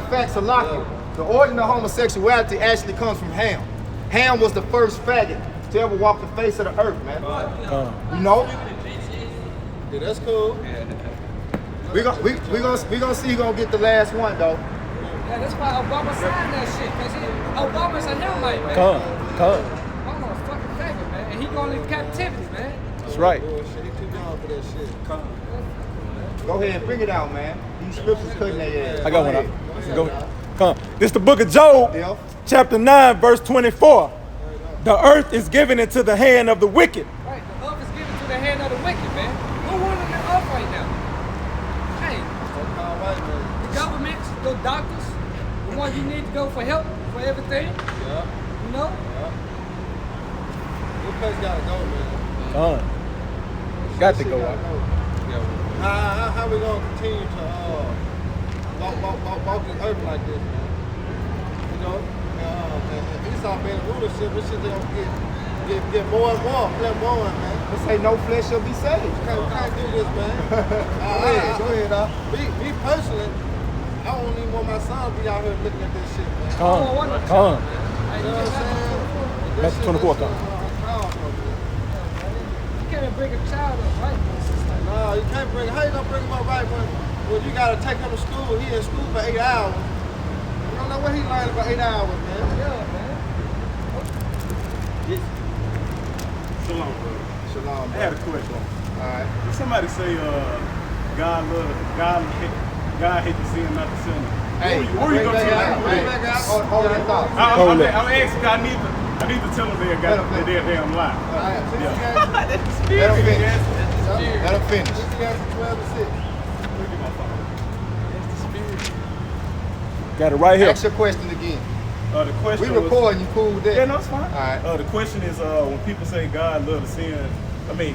fact, Salakia, the origin of homosexuality actually comes from Ham. Ham was the first faggot to ever walk the face of the earth, man. You know? Yeah, that's cool. We gonna see who gonna get the last one, though. Yeah, that's why Obama signed that shit, because Obama's a Hamite, man. Obama's a fucking faggot, man. And he going into captivity, man. That's right. He too young for that shit. Go ahead and bring it out, man. These scriptures cutting their ass. I got one. Go ahead. Come on. This is the book of Job, chapter 9, verse 24. The earth is given into the hand of the wicked. Right, the earth is given to the hand of the wicked, man. Who ruling the earth right now? Hey, the governments, the doctors, the ones you need to go for help, for everything. Yeah. You know? Yeah. This place gotta go, man. Got to go out. How we gonna continue to walk this earth like this, man? You know, and Esau being rulership, this shit gonna get more and more, man. Let's say no flesh shall be saved. We can't do this, man. Go ahead, Me personally, I don't even want my son to be out here looking at this shit, man. Come on. You know what I'm saying? That's 24 come. You can't bring a child up, right? No, you can't bring. How you gonna bring him up right when you gotta take him to school? He in school for 8 hours. You don't know what he learned for 8 hours, man. Yeah, man. Shalom, bro. Shalom, I had a bro. question. All right. If somebody say God hate the sin, not the sinner. Hey, where you go to? Hold that thought. Hold it. I'm asking. I need to tell them they're damn lie. Let them finish. Let them finish. 12 and 6. Got it right here. Ask your question again. The question We recording, you cool with that? Yeah, no, it's fine. All right. The question is, when people say God love the sin,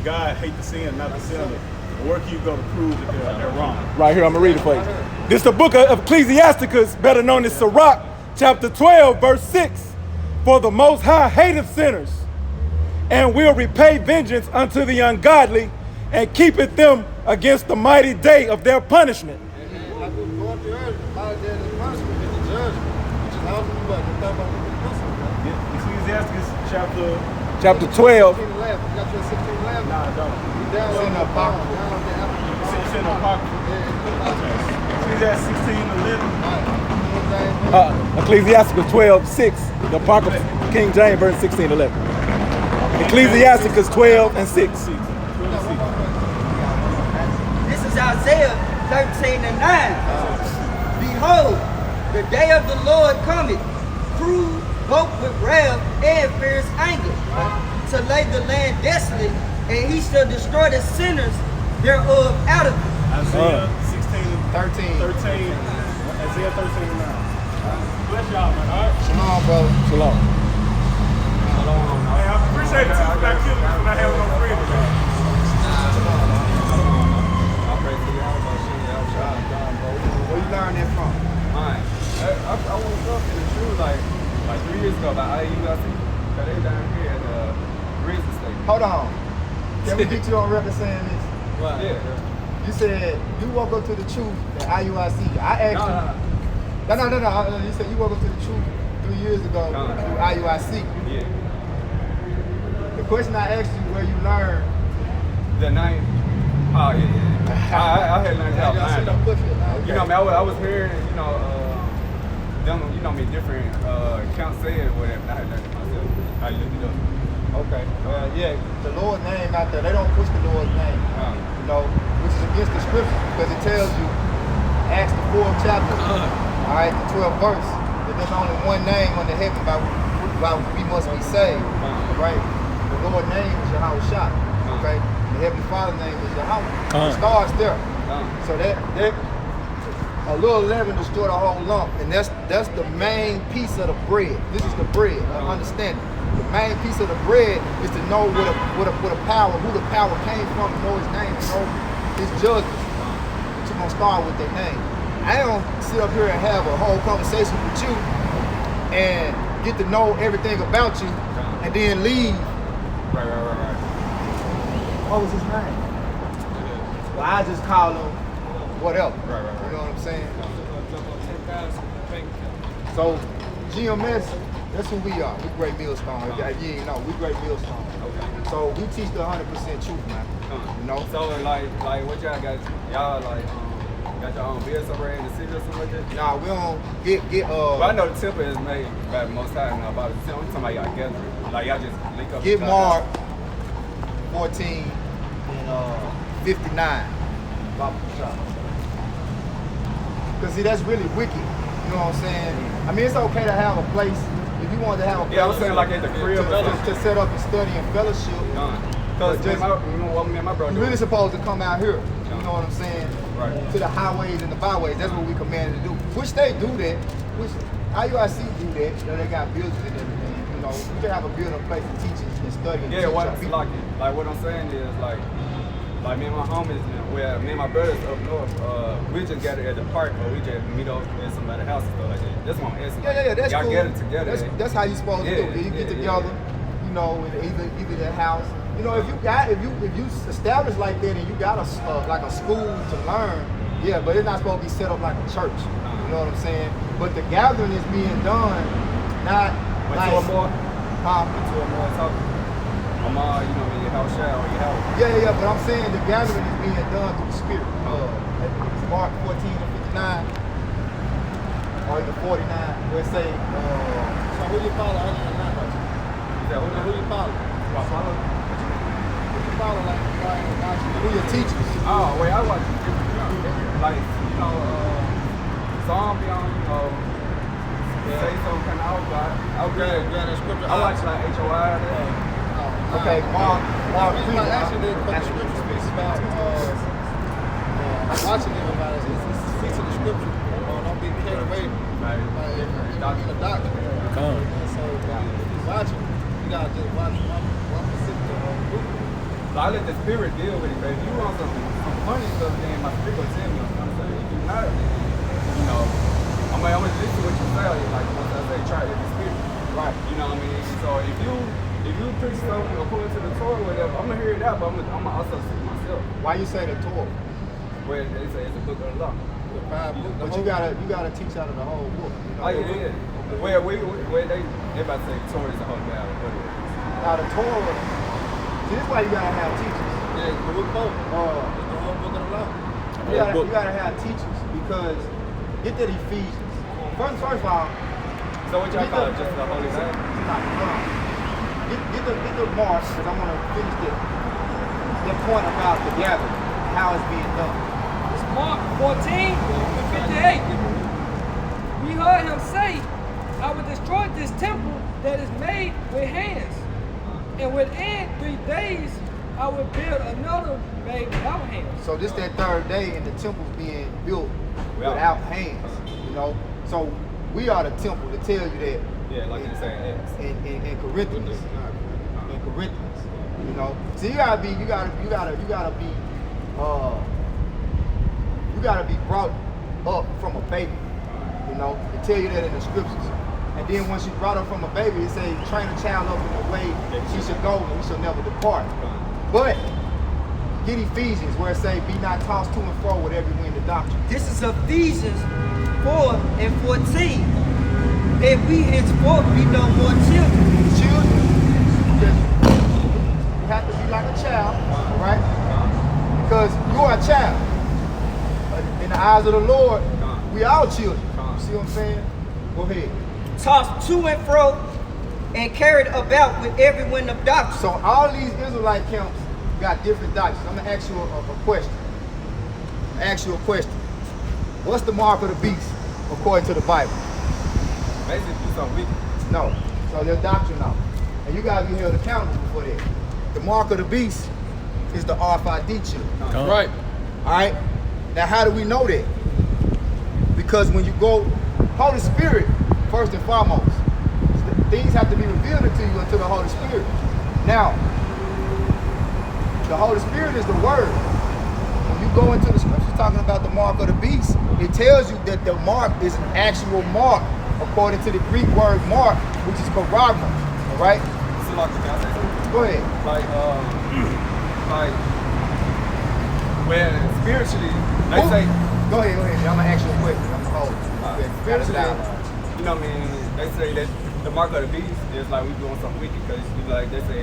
God hate the sin, not the sinner. Where can you go to prove that they're wrong? Right here, I'm gonna read it for you. This is the book of Ecclesiasticus, better known as Sirach, chapter 12, verse 6. For the Most High hateth sinners, and will repay vengeance unto the ungodly, and keepeth them against the mighty day of their punishment. Like we were going through earlier, a lot of that is punishment is the judgment, which is ultimately what we talk about with the principle. Ecclesiasticus Chapter 12. 16:11. You got your 16:11? Nah, I don't. Down It's in the Apocrypha. down the Apocrypha. It's in the Apocrypha. Ecclesiastes 16:11. Ecclesiasticus 12, 6. The Apocrypha, King James, verse 16, 11. Ecclesiasticus 12 and 6. This is Isaiah 13 and 9. Behold, the day of the Lord cometh, cruel, both with wrath and fierce anger, to lay the land desolate, and he shall destroy the sinners thereof out of it. Isaiah 16 and 13. 13. Isaiah 13 and 9. Bless y'all, man. All right. Shalom, brother. Shalom. Hey, I appreciate it. Not killing me for not having no friends. Where you learn that from? Mine. I woke up in the shoe like 3 years ago about IUIC. They down here at the Grizzly State. Hold on. Can we get you on record saying this? Right. Yeah. You said you woke up to the truth at IUIC. I asked you. No. You said you woke up to the truth 3 years ago through IUIC. Yeah. The question I asked you, where you learned. The name. Oh, yeah. I had learned how to line though. You know, I was hearing, them, different accounts say it or whatever, and I had learned it myself. I looked it up. Okay. Yeah, the Lord's name out there, they don't push the Lord's name, which is against the scripture, because it tells you, Acts the 4th chapter, all right, the 12th verse, that there's only one name under heaven by we must be saved, right? The Lord's name is Yahweh Shah, okay? The Heavenly Father's name is Yahweh. It starts there. So that a little leaven destroy the whole lump, and that's the main piece of the bread. This is the bread. Understand it. The main piece of the bread is to know who the power came from, to know his name, to know his judgments. But you're gonna start with their name. I don't sit up here and have a whole conversation with you and get to know everything about you and then leave. Right. What was his name? Well, I just call him whatever. Right. You know what I'm saying? So GMS, that's who we are. We Great Millstone. You ain't know, we Great Millstone. Okay. So we teach the 100% truth, man. You know? So like what y'all got? Y'all got your own business somewhere in the city or something like that? Nah, we don't get Well, I know the temple is made by the Most High now, about the temple. I'm talking about y'all gathering. Like y'all just link up. get Mark 14 and 59. Because see, that's really wicked. You know what I'm saying? I mean, it's okay to have a place. If you wanted to have a place, Yeah, I'm saying like at the crib to set up and study and fellowship. Because just- me and my brother. You're really supposed to come out here. You know what I'm saying? Right. To the highways and the byways. That's what we commanded to do. Which they do that. Which IUIC do that. You know, they got buildings and everything. You know, we can have a building place to teach and study. And Yeah, teach what our it's people. like what I'm saying is like me and my homies, where me and my brothers up north, we just gather at the park or we just meet up at somebody's house and stuff like that. That's what I'm asking. Yeah, that's y'all cool. gather together. That's how you supposed to do it. You get together, you know, in either their house. You know, if you establish like that and you got like a school to learn, yeah, but it's not supposed to be set up like a church. You know what I'm saying? But the gathering is being done, not like two or more. Huh? Two or more talking. I'm in your house share or your house. Yeah, but I'm saying the gathering is being done through the Spirit. Mark 14 and 59, or even 49, where it say, So who you follow other than that? Who you follow? follow who your teachers? Oh, wait, I watch like, Psalm beyond, say some kind of scripture. I watch like HOI. Okay, Mark. Actually, the scripture speaks about. I'm watching it about it. It speaks to the scripture. Don't be carried away by the doctrine. So if you watching, you gotta just watch one specific group. So I let the spirit deal with it, baby. If you want some funny stuff, then my spirit will tell me. If you not, I'm gonna listen to what you say. Like once I say, try it with the spirit. Right. You know what I mean? So if you preach something according to the Torah or whatever, I'm gonna hear it out, but I'm gonna also see myself. Why you say the Torah? Where they say it's a book of the law. But you gotta teach out of the whole book. Oh yeah. Where they about to say Torah is the whole Bible. Now the Torah, see, this is why you gotta have teachers. Yeah, the book of it's the whole book of the law. You gotta have teachers because get that Ephesians. First of all, so what y'all call it? Just the Holy Bible? Get the Mark, because I want to finish the point about the gathering, how it's being done. It's Mark 14 and 58. We heard him say, I will destroy this temple that is made with hands. And within 3 days, I will build another made without hands. So this that third day and the temple's being built without hands, So we are the temple to tell you that. Yeah, like you're saying, in Corinthians. In Corinthians. So you gotta be brought up from a baby. They tell you that in the scriptures. And then once you brought up from a baby, it says train a child up in the way he should go and he shall never depart. But get Ephesians where it says be not tossed to and fro with every wind of doctrine. This is Ephesians 4 and 14. That we henceforth be no more children. Children, you have to be like a child, right? Because you are a child. But in the eyes of the Lord, we all children. You see what I'm saying? Go ahead. Tossed to and fro and carried about with every wind of doctrine. So all these Israelite camps got different doctrines. I'm gonna ask you a question. What's the mark of the beast according to the Bible? basically do something wicked. No. So their doctrine now. And you gotta be held accountable for that. The mark of the beast is the RFID chip. Right. Alright? Now how do we know that? Because when you go, Holy Spirit, first and foremost, things have to be revealed to you unto the Holy Spirit. Now, the Holy Spirit is the word. When you go into the scriptures talking about the mark of the beast, it tells you that the mark is an actual mark according to the Greek word mark, which is karagma. Alright? So like, can I say something? Go ahead. Like when spiritually, they say. Go ahead. I'm gonna ask you a question. I'm gonna hold. Spiritually, you know what I mean? They say that the mark of the beast is like we doing something wicked because like they say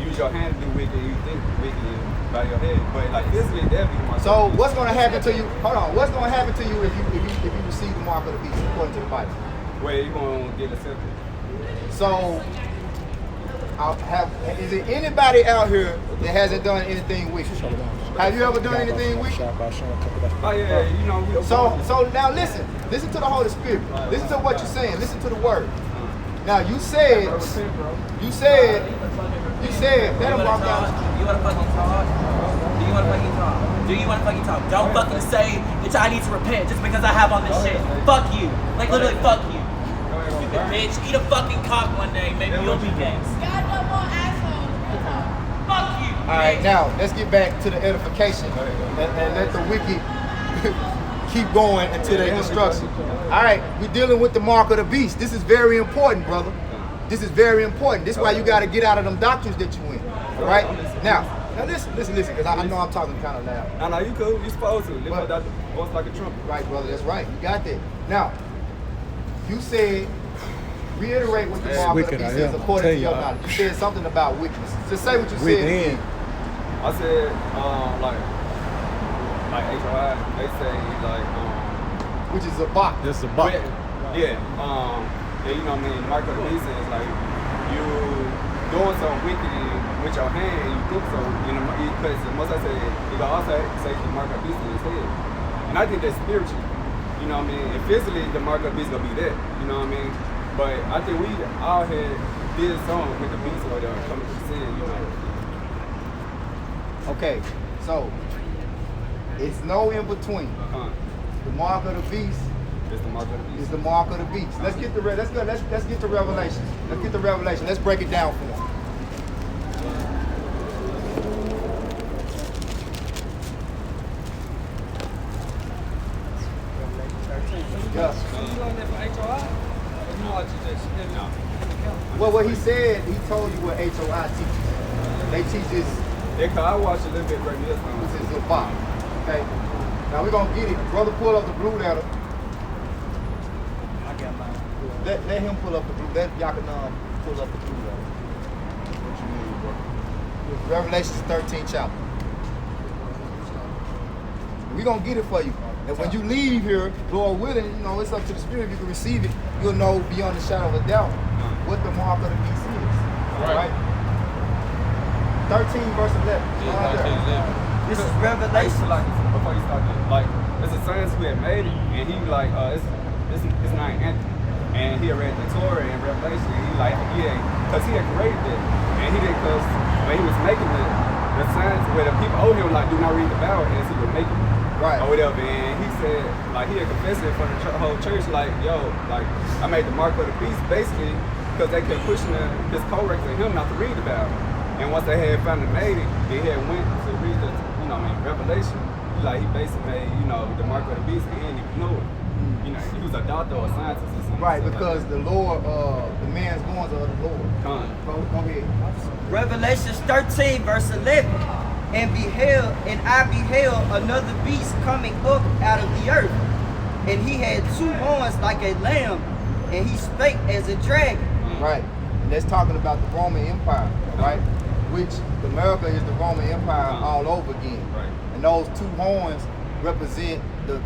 use your hand to do wicked, you think wicked by your head, but like physically they'll be mark. So what's gonna happen to you? Hold on. What's gonna happen to you if you receive the mark of the beast according to the Bible? Where you gonna get accepted? So is there anybody out here that hasn't done anything wicked? Have you ever done anything wicked? Oh yeah, you know. So now listen to the Holy Spirit. Listen to what you're saying. Listen to the word. Now you said let him walk down. Do you want to fucking talk? Do you want to fucking talk? Don't fucking say that I need to repent just because I have all this shit. Fuck you. Like literally fuck you. Stupid bitch. Eat a fucking cock one day. Maybe you'll be next. Y'all no more assholes. Fuck you. Alright, now let's get back to the edification and let the wicked keep going until their destruction. Alright, we're dealing with the mark of the beast. This is very important, brother. This is very important. This is why you got to get out of them doctrines that you in. Alright? Now listen, because I know I'm talking kind of loud. No, you cool. You supposed to. Live without the voice like a trumpet. Right, brother, that's right. You got that. Now, you said, reiterate what the mark of the beast is according to your knowledge. You said something about wickedness. Just say what you said again. I said, like HOI, they say, which is a bot. That's a bot. Yeah, you know what I mean? The mark of the beast is like, you doing something wicked with your hand and you think so, you know, because most I say, you can also say the mark of beast in his head. And I think that's spiritual, you know what I mean? And physically, the mark of beast gonna be that, you know what I mean? But I think we all had did something with the beast or whatever, coming to sin, you know. Okay, so it's no in between. The mark of the beast is the mark of the beast. Is the mark of the beast. Let's get the let's get the revelation. Let's get the revelation. Let's break it down for them. Yes. So you learned that from HOI? Or you know what you just did? No. Well, what he said, he told you what HOI teaches. They teach this. I watched a little bit right here. This is a box. Okay. Now we're gonna get it. Brother, pull up the blue letter. I got mine. Let him pull up the blue. Let y'all can pull up the blue letter. What you mean, bro? Revelation 13 chapter. We're gonna get it for you. And when you leave here, Lord willing, you know, it's up to the Spirit. If you can receive it, you'll know beyond the shadow of a doubt what the mark of the beast is. Right? 13 verse 11. This is Revelation. Before you start that, like, there's a science who had made it, and he like, it's not Anthony. And he had read the Torah and Revelation, and he like, because he had created it. And he didn't, because when he was making the science, where the people owe him, like, do not read the Bible as he would make it. Right. Or whatever. And he said, like, he had confessed it for the whole church, like, yo, like, I made the mark of the beast, basically, because they kept pushing his co-workers and him not to read the Bible. And once they had finally made it, they had went to read the, you know, Revelation. Like, he basically made, you know, the mark of the beast, and he didn't even know it. You know, he was a doctor or a scientist or something. Right, because the Lord, the man's goings are the Lord. Go ahead. Revelation 13, verse 11. And I beheld another beast coming up out of the earth. And he had two horns like a lamb, and he spake as a dragon. Right. And that's talking about the Roman Empire, right? Which America is the Roman Empire all over again. Right. And those two horns represent the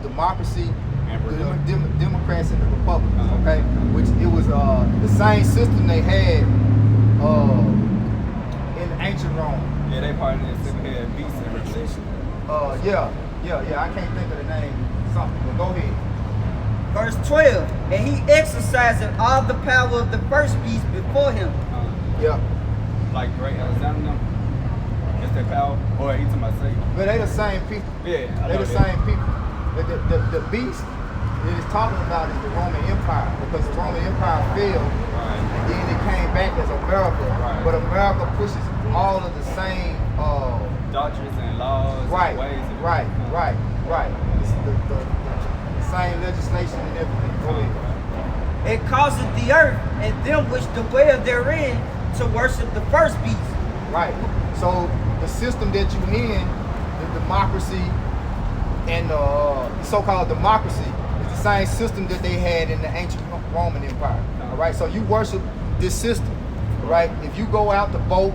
democracy, the Democrats and the Republicans, okay? Which it was the same system they had in ancient Rome. Yeah, they part of that seven-head beast in Revelation. Yeah. I can't think of the name. Something, but go ahead. Verse 12. And he exercised all the power of the first beast before him. Like Great Alexander, is that power? Or are you talking about Satan? But they the same people. Yeah, they the same people. The beast it is talking about is the Roman Empire, because the Roman Empire failed, and then it came back as America. But America pushes all of the same doctrines and laws and ways. Right. The same legislation and everything. Go ahead. It causeth the earth and them which dwell therein to worship the first beast. Right. So the system that you in, the democracy and the so-called democracy, is the same system that they had in the ancient Roman Empire. All right. So you worship this system. Right. If you go out to vote,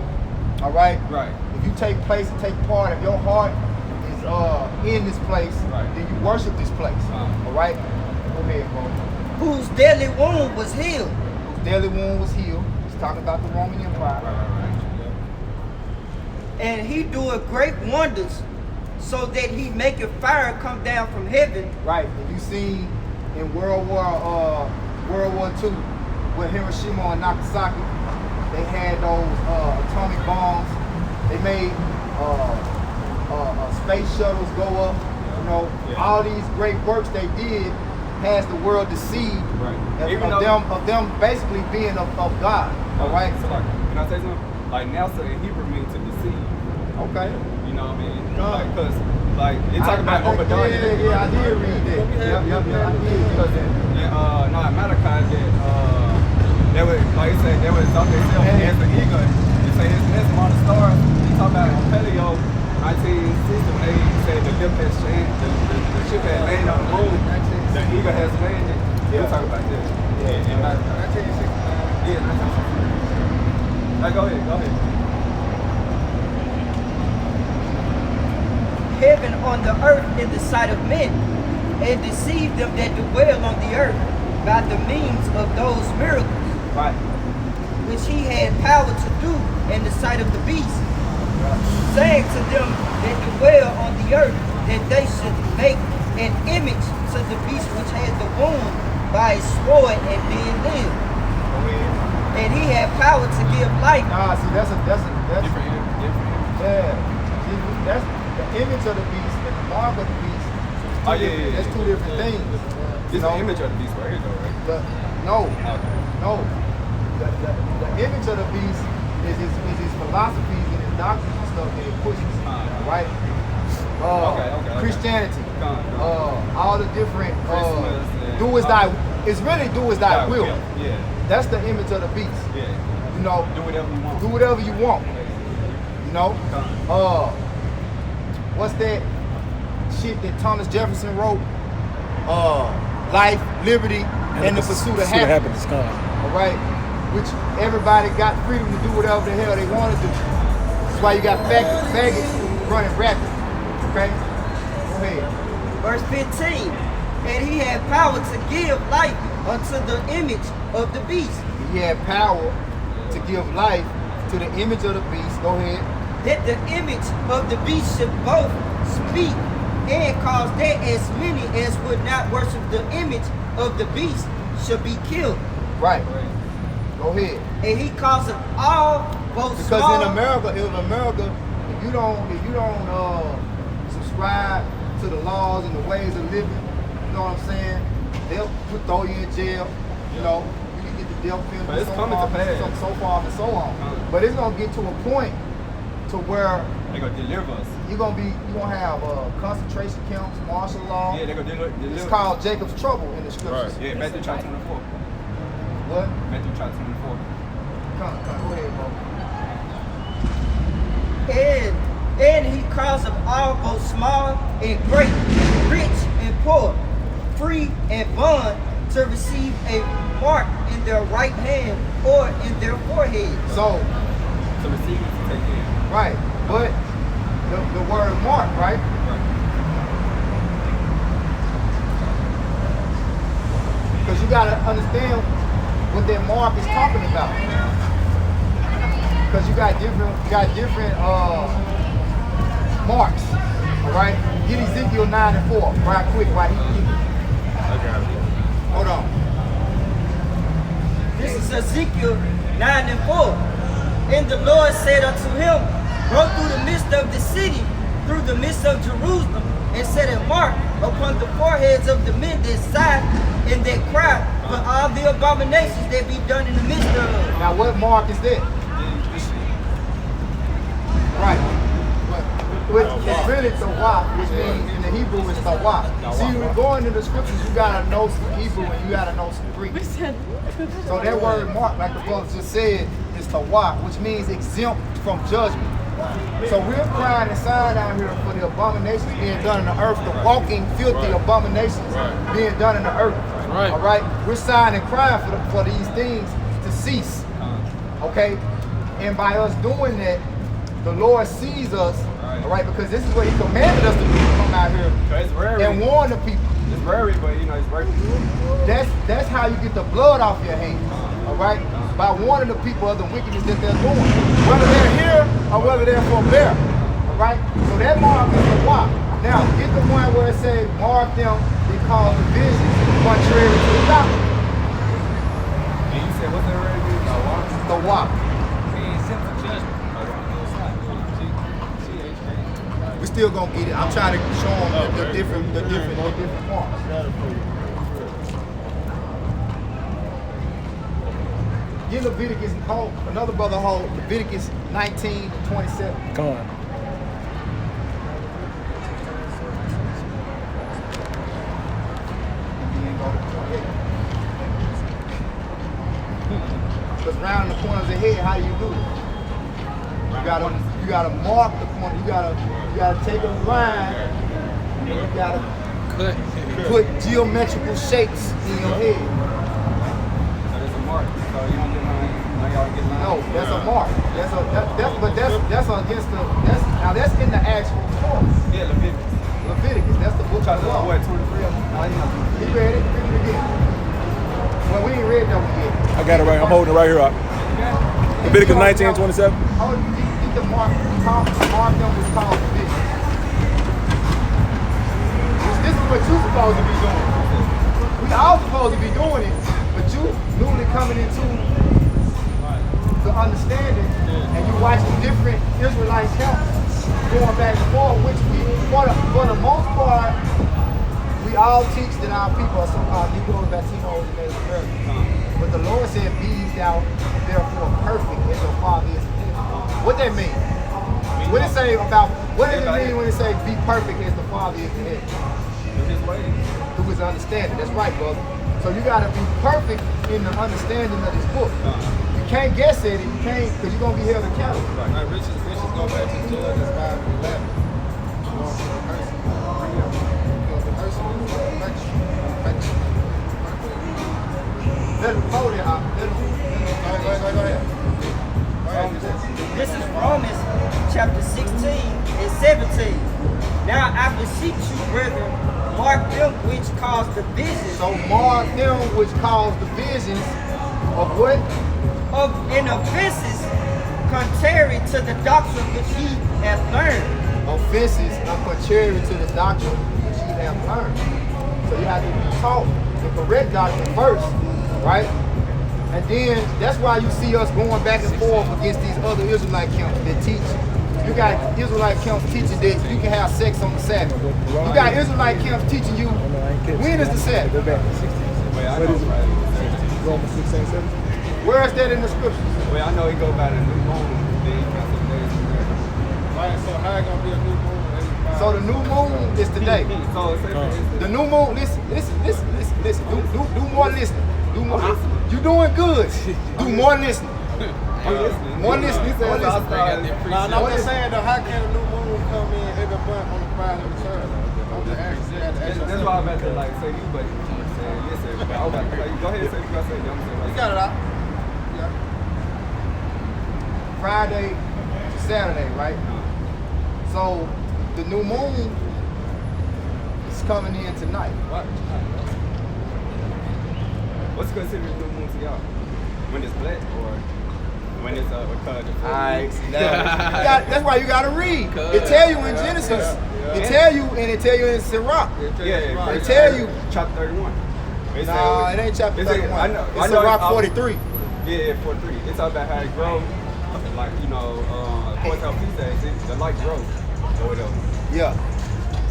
all right. Right. If you take place and take part, if your heart is in this place, then you worship this place. All right. Go ahead, bro. Whose deadly wound was healed. Whose deadly wound was healed. It's talking about the Roman Empire. And he doeth great wonders, so that he maketh fire come down from heaven. Right. And you seen in World War II with Hiroshima and Nagasaki, they had those atomic bombs. They made space shuttles go up. You know, all these great works they did has the world deceived of them basically being of God. All right. So like, can I say something? Like NASA in Hebrew means to deceive. Okay. You know what I mean? Like, cause like they talk about Obadiah. Yeah, I did read that. Yep, I did. Because in Malachi that they would, like you said, they would exalt themselves as the eagle. They say his nest among the stars. They talk about Paleo 1960 when they say the ship has changed, the ship has landed on the moon, the eagle has landed. They'll talk about that. Yeah, in Malachi. 1969. Yeah, 1969. Go ahead. Heaven on the earth in the sight of men, and deceive them that dwell on the earth by the means of those miracles. Right. which he had power to do in the sight of the beast, saying to them that dwell on the earth, that they should make an image to the beast which had the wound by a sword and did live. And he had power to give life. Nah, see, that's Different. yeah. See, that's the image of the beast and the mark of the beast. Oh, yeah. That's two different things. This is the image of the beast right here, though, right? No. The image of the beast is his philosophies and his doctrines and stuff that he pushes, right? Okay. Christianity, all the different Christmas, do as thy. It's really do as thy will. Yeah. That's the image of the beast. Yeah. You know, Do whatever you want. do whatever you want. You know, what's that shit that Thomas Jefferson wrote? Life, liberty, and the pursuit of happiness. All right, which everybody got freedom to do whatever the hell they want to do. That's why you got faggots running rapid. Okay, go ahead. Verse 15, and he had power to give life unto the image of the beast. He had power to give life to the image of the beast. Go ahead. That the image of the beast should both speak and cause that as many as would not worship the image of the beast should be killed. Right. Go ahead. And he caused all, both Because small, in America, if you don't subscribe to the laws and the ways of living, you know what I'm saying? They'll throw you in jail. You know, you can get the death But penalty, it's so coming to pass. so far and so on. But it's gonna get to a point to where They're going to deliver us. you're gonna have concentration camps, martial law. Yeah, they're going to deliver. It's called Jacob's trouble in the scriptures. Yeah, Matthew chapter 24. What? Matthew chapter 24. Come, go ahead, bro. and he caused of all, both small and great, rich and poor, free and bond, to receive a mark in their right hand or in their forehead. So, So receive it to take in. right, but the word mark, right? Because you gotta understand what that mark is talking about. Because you got different marks. All right, get Ezekiel 9 and 4 right quick, right? Hold on. This is Ezekiel 9 and 4. And the Lord said unto him, go through the midst of the city, through the midst of Jerusalem, and set a mark upon the foreheads of the men that sigh and that cry for all the abominations that be done in the midst of. Now, what mark is that? Right. It's really tawah, which means in the Hebrew it's tawah. See, when you go into the scriptures, you gotta know some Hebrew and you gotta know some Greek. So that word mark, like the brother just said, is tawah, which means exempt from judgment. So we're crying and sighing out here for the abominations being done in the earth, the walking, filthy abominations being done in the earth. All right? We're sighing and crying for these things to cease. Okay? And by us doing that, the Lord sees us, all right, because this is what he commanded us to do, to come out here and warn the people. It's very, but you know, it's very. That's how you get the blood off your hands, all right? By warning the people of the wickedness that they're doing, whether they're here or whether they're forbear, all right? So that mark is the why. Now, get the one where it says, mark them because the visions contrary to the doctrine. And you said, what's that word again? The why. We still gonna get it. I'm trying to show them the different marks. Get Leviticus, another brother hold Leviticus 19:27. Come on. Because round the corners ahead, how do you do it? You gotta mark the corner. You gotta take a line and you gotta put geometrical shapes in your head. So there's a mark. So you don't get line. No, that's a mark. That's against the that's in the actual Torah. Yeah, Leviticus. Leviticus, that's the book of the law. What, 23? He read it, read it again. Well, we ain't read that one yet. I got it right. I'm holding it right here up. Okay. Leviticus 19:27. How do you get the mark them was called division? This is what you're supposed to be doing. We all supposed to be doing it, but you newly coming into the understanding, and you watching different Israelite camps going back and forth, which we, for the most part, we all teach that our people are so-called Negroes, Latinos, and Native Americans. But the Lord said, "Be ye thou therefore perfect as your Father is in heaven." What that mean? What it say about? What does it mean when it say, "Be perfect as the Father is in heaven"? Through His understanding. That's right, brother. So you got to be perfect in the understanding of this book. You can't guess at it. You can't, because you're gonna be held accountable. Right. Riches go back to Judges 5:11. Let him hold it out. Let him. Go ahead. This is Romans chapter 16 and 17. Now I beseech you, brethren, mark them which cause divisions. So mark them which cause divisions of what? Of in offenses contrary to the doctrine which ye have learned. Offenses are contrary to the doctrine which ye have learned. So you have to be taught the correct doctrine first, right? And then that's why you see us going back and forth against these other Israelite camps that teach. You got Israelite camps teaching that you can have sex on the Sabbath. You got Israelite camps teaching you when is the Sabbath. Go back to 16. What is it? Romans 16:7. Where is that in the scriptures? Well, I know he go by the new moon. Then he comes up days from there. Right, so how it gonna be a new moon? So the new moon is today. So The new moon, listen. Do more listening. Do more. You doing good. Do more listening. More listening. More listening. I'm just saying though, how can a new moon come in every month on the Friday of the church? I'm just asking. that's why I'm about to like say you, but listen. But I was about to like, go ahead and say what you got to say. You got it out. Yeah. Friday to Saturday, right? So the new moon is coming in tonight. What? What's considered a new moon to y'all? When it's black or when it's colored? That's why you gotta read. It tell you in Genesis. It tell you, and it tell you in Sirach. It tell you. Chapter 31. No, it ain't chapter 31. I know. It's Sirach 43. Yeah, 43. It's all about how it grows. Like, you know, of course how he says the light grows or whatever. Yeah.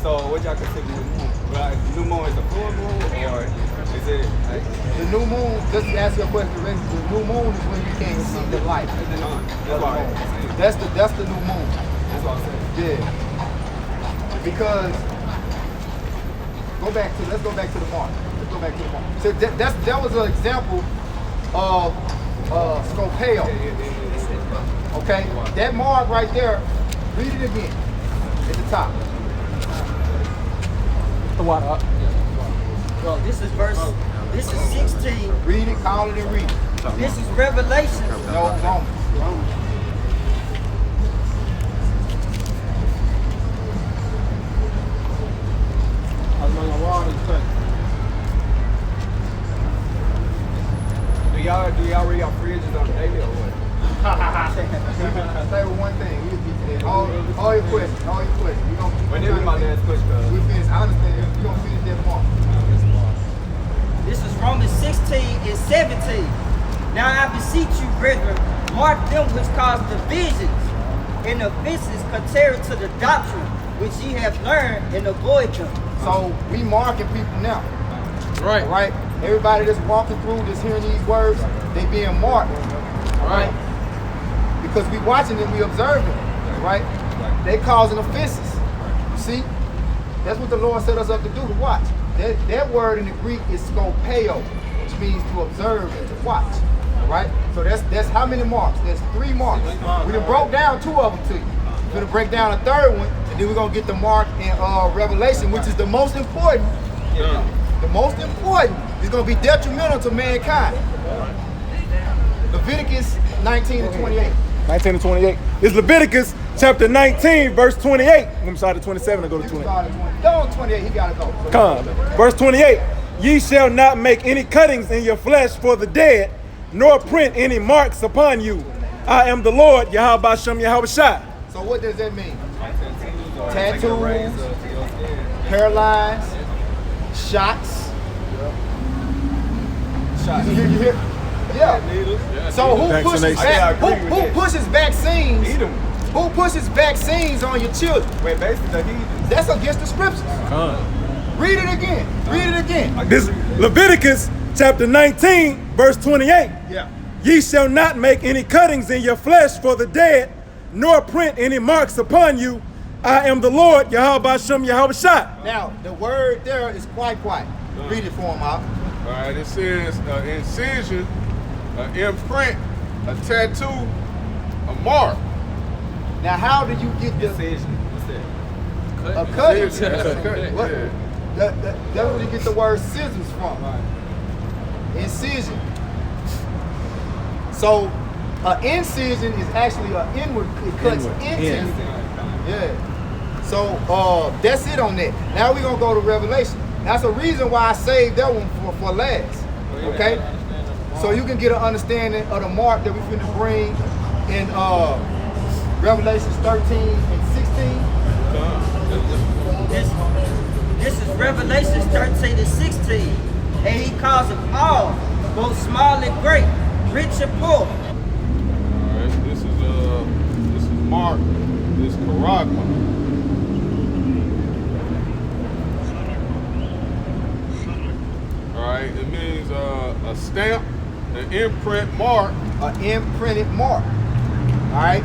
So what y'all consider new moon? Like, new moon is a full moon or is it like The new moon, just to answer your question, the new moon is when you can't see the light. That's the new moon. That's what I'm saying. Yeah. Because let's go back to the mark. Let's go back to the mark. So that was an example of Scopeo. Okay? That mark right there, read it again at the top. Well, this is 16. Read it, call it, and read it. This is Revelation. No, Romans. I was on the wall and touch. Do y'all read y'all fridges on the daily or what? I'll say one thing. We'll get to that. All your questions. When this is my last question, We finish. I understand. We're going to finish that tomorrow. This is Romans 16 and 17. Now I beseech you, brethren, mark them which cause divisions and offenses contrary to the doctrine which ye have learned, and avoid them. So we marking people now. Right. Right? Everybody that's walking through, that's hearing these words, they being marked. Right. Because we watching them, we observing, right? They causing offenses. You see? That's what the Lord set us up to do, to watch. That word in the Greek is skopeo, which means to observe and to watch. All right? So that's how many marks? There's 3 marks. We done broke down 2 of them to you. We're gonna break down a 3rd one, and then we're gonna get the mark in Revelation, which is the most important. The most important is gonna be detrimental to mankind. Leviticus 19 and 28. 19 and 28. It's Leviticus chapter 19, verse 28. I'm sorry, to 27 and go to 28. Go on 28, he gotta go. Come. Verse 28. Ye shall not make any cuttings in your flesh for the dead, nor print any marks upon you, I am the Lord, Yahweh Bashem Yahweh Shai. So what does that mean? Tattoos, hairlines, shots. You hear? Yeah. So who pushes vaccines? Who pushes vaccines on your children? Wait, basically, that's against the scriptures. Read it again. Read it again. This Leviticus chapter 19, verse 28. Yeah. Ye shall not make any cuttings in your flesh for the dead, nor print any marks upon you. I am the Lord, Yahweh Bashem Yahweh Shai. Now, the word there is quite. Read it for him, Al. All right, it says incision, imprint, a tattoo, a mark. Now, how do you get the incision? What's that? A cut? What? That's where you get the word scissors from. Incision. So, an incision is actually an inward. It cuts into. Yeah. So, that's it on that. Now we're gonna go to Revelation. That's the reason why I saved that one for last. Okay? So you can get an understanding of the mark that we're finna bring in Revelations 13 and 16. This is Revelations 13 and 16. And he calls them all, both small and great, rich and poor. Alright, this is Mark, this is Karagma. Alright, it means a stamp, an imprint mark. An imprinted mark. Alright?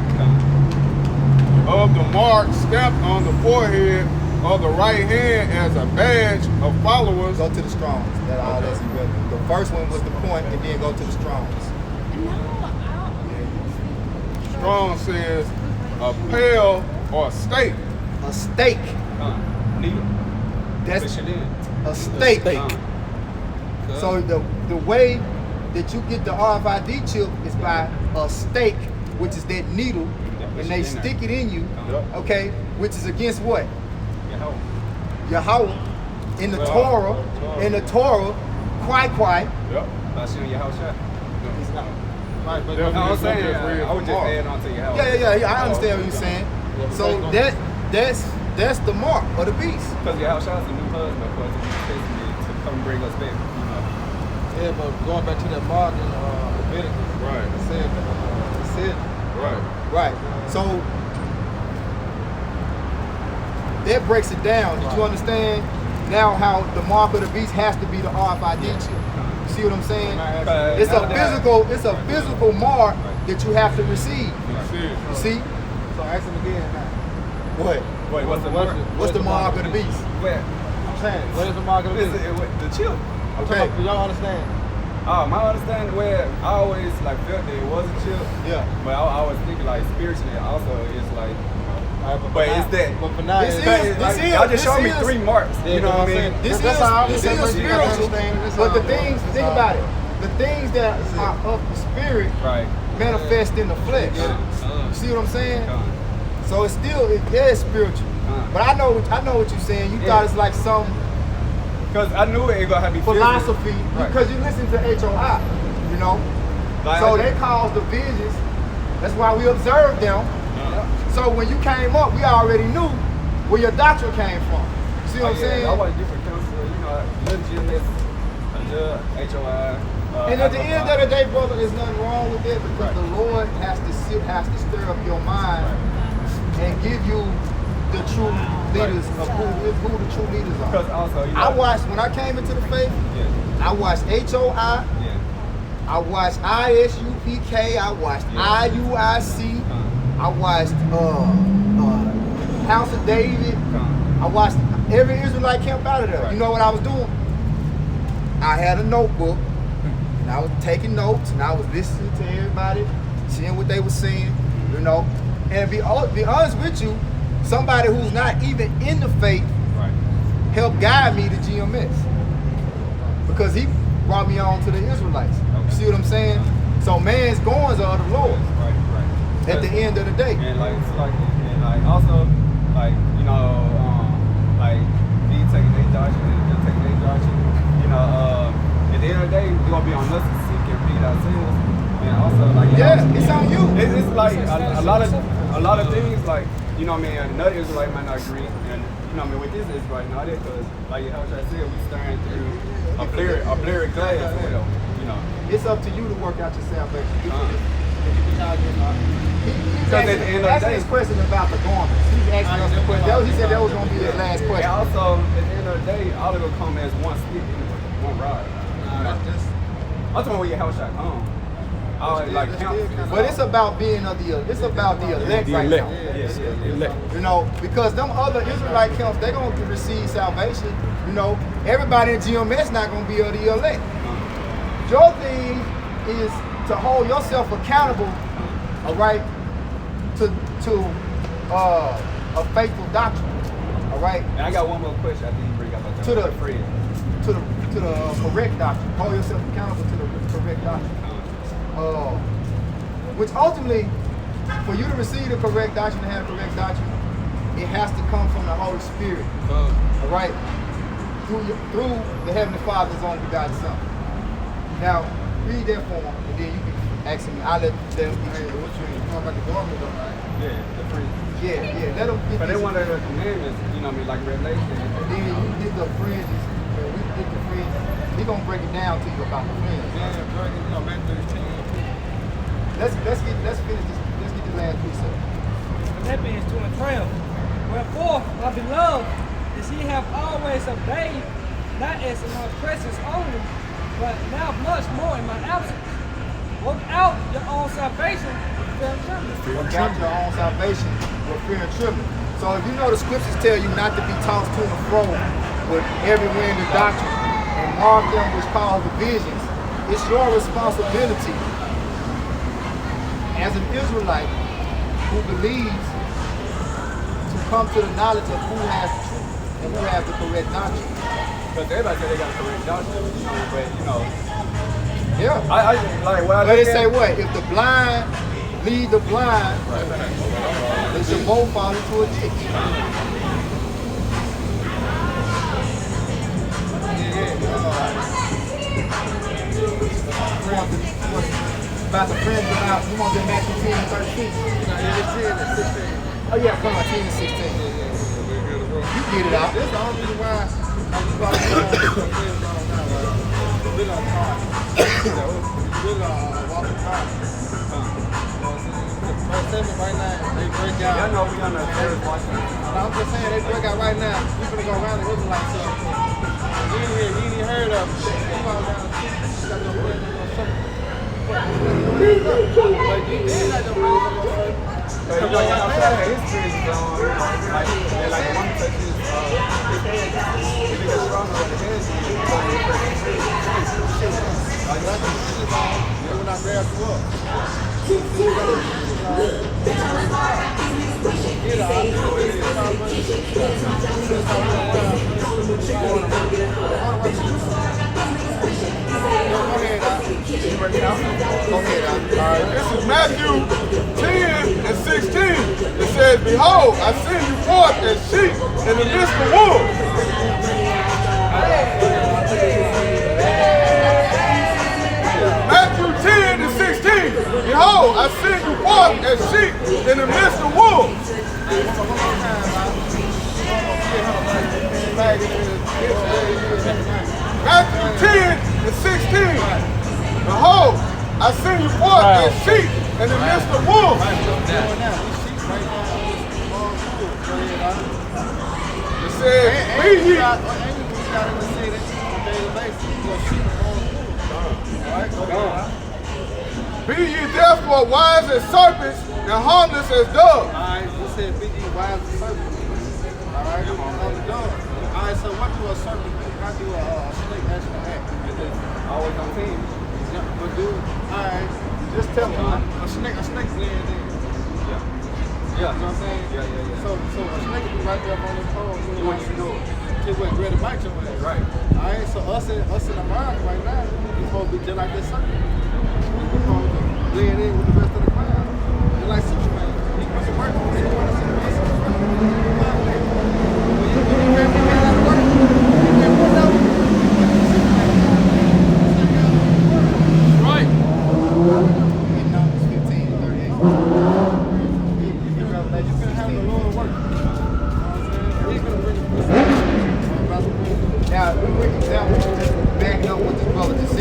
Of the mark stamped on the forehead of the right hand as a badge of followers. Go to the Strongs. That's irrelevant. The first one was the point, and then go to the Strongs. Strong says a pail or a stake. A stake. Needle. That's a stake. So the way that you get the RFID chip is by a stake, which is that needle, and they stick it in you, okay, which is against what? Yahweh. In the Torah, quai. Yep. Bashem Yahweh Shai. Right, but I was saying, I was just adding on to Yahweh. Yeah, I understand what you're saying. So that's the mark of the beast. Because Yahweh Shai is the new husband, because he's to come bring us back. Yeah, but going back to that mark in Leviticus, right? It said, right. So that breaks it down. Did you understand now how the mark of the beast has to be the RFID chip? You see what I'm saying? It's a physical mark that you have to receive. You see? So ask him again now. What? Wait, what's the mark of the beast? Where? I'm saying, what is the mark of the beast? The chip. Okay. Do y'all understand? My understanding where I always felt that it was a chip. Yeah. But I was thinking spiritually also it's like. But it's that. But for now, y'all just showed me 3 marks. You know what I mean? This is spiritual. But the things, think about it. The things that are of the spirit manifest in the flesh. You see what I'm saying? So it's spiritual. But I know what you're saying. You thought it's like some. Because I knew it gonna have to be philosophy, because you listen to HOI, you know. So they cause the visions. That's why we observed them. So when you came up, we already knew where your doctrine came from. You see what I'm saying? I was different counsel, GMS, HOI. And at the end of the day, brother, there's nothing wrong with it, because the Lord has to stir up your mind and give you the true leaders of who the true leaders are. Because also, I watched, when I came into the faith, I watched HOI, I watched ISUPK, I watched IUIC, I watched House of David, I watched every Israelite camp out of there. You know what I was doing? I had a notebook, and I was taking notes, and I was listening to everybody, seeing what they were saying, you know. And be honest with you, somebody who's not even in the faith helped guide me to GMS, because he brought me on to the Israelites. You see what I'm saying? So man's goings are of the Lord. At the end of the day. And also me taking their doctrine and them taking their doctrine. At the end of the day, we're gonna be on us to seek and read ourselves, and also like it's on you. It's like a lot of things like you know what I mean. Another Israelite might not agree, and you know what I mean with this Israelite not it because like how I said we staring through a blurry glass or whatever. You know, it's up to you to work out your salvation. He's at the end of the asking day, this question about the garments. He's asking us the question. He said that was going to be his last question. And also, at the end of the day, all of them come as one stick anyway, one rod. I'm talking about where your house shot come. But it's about being it's about the elect right now. You know, because them other Israelite camps, they're going to receive salvation. You know, everybody in GMS not going to be of the elect. Your thing is to hold yourself accountable, all right, to a faithful doctrine, all right. And I got one more question. I didn't bring up about that. To the correct doctrine. Hold yourself accountable to the correct doctrine. Which ultimately, for you to receive the correct doctrine and have the correct doctrine, it has to come from the Holy Spirit, all right, through the Heavenly Father's only begotten Son. Now, read that for him, and then you can ask him. I'll let them get you. What you talking about the garment, though, right? Yeah, the fringe. Yeah, let them get. But they want the commandments, you know what I mean, like Revelation. And then you get the fringes, and we get the fringes. He's gonna break it down to you about the fringes. Yeah, bro, you know, Matthew 10. Let's finish this. Let's get the last piece up. Philippians 2 and 12. Wherefore, my beloved, as ye have always obeyed, not as in my presence only, but now much more in my absence. Work out your own salvation with fear and trembling. Work out your own salvation with fear and trembling. So if you know the scriptures tell you not to be tossed to and fro with every wind of doctrine and mark them which cause divisions, it's your responsibility as an Israelite who believes to come to the knowledge of who has the truth and who has the correct doctrine. Because everybody say they got the correct doctrine, you know, but you know. Yeah. But they say what? If the blind lead the blind, they should both fall into a ditch. About the friends about, you want to get Matthew 10 and 13. Oh yeah, come on, 10 and 16. You get it out. This is the only reason why I'm about to walk the car. Verse 7 right now, they break out. I know we on the third watching. I'm just saying, they break out right now. We finna go around the Israelites. So you ain't even heard of them. You go around the street, got no friends, no something. But you did got no friends, But you know, I'm trying to history is like one touch is if you get stronger with the head, when I grabbed you up. This is Matthew 10 and 16. It says, behold, I send you forth as sheep in the midst of wolves. Matthew 10 and 16. Behold, I send you forth as sheep in the midst of wolves. Matthew 10 and 16. Behold, I send you forth as sheep in the midst of wolves. It says, be ye. Be ye therefore wise as serpents and harmless as doves. Alright, you said be ye wise as serpents. Alright, on the dove. Alright, so what do a serpent do? How do a snake actually act? always on team. Yeah, but dude, alright, just tell me. A snake blend in. Yeah. You know what I'm saying? Yeah. So a snake will be right there up on this pole. Do what you know. Till we're ready to bite your ass. Right. Alright, so us in America right now, we supposed to be just like this serpent. We supposed to blend in with the rest of the crowd. Just like Superman. He wants to work. He wants to see Right.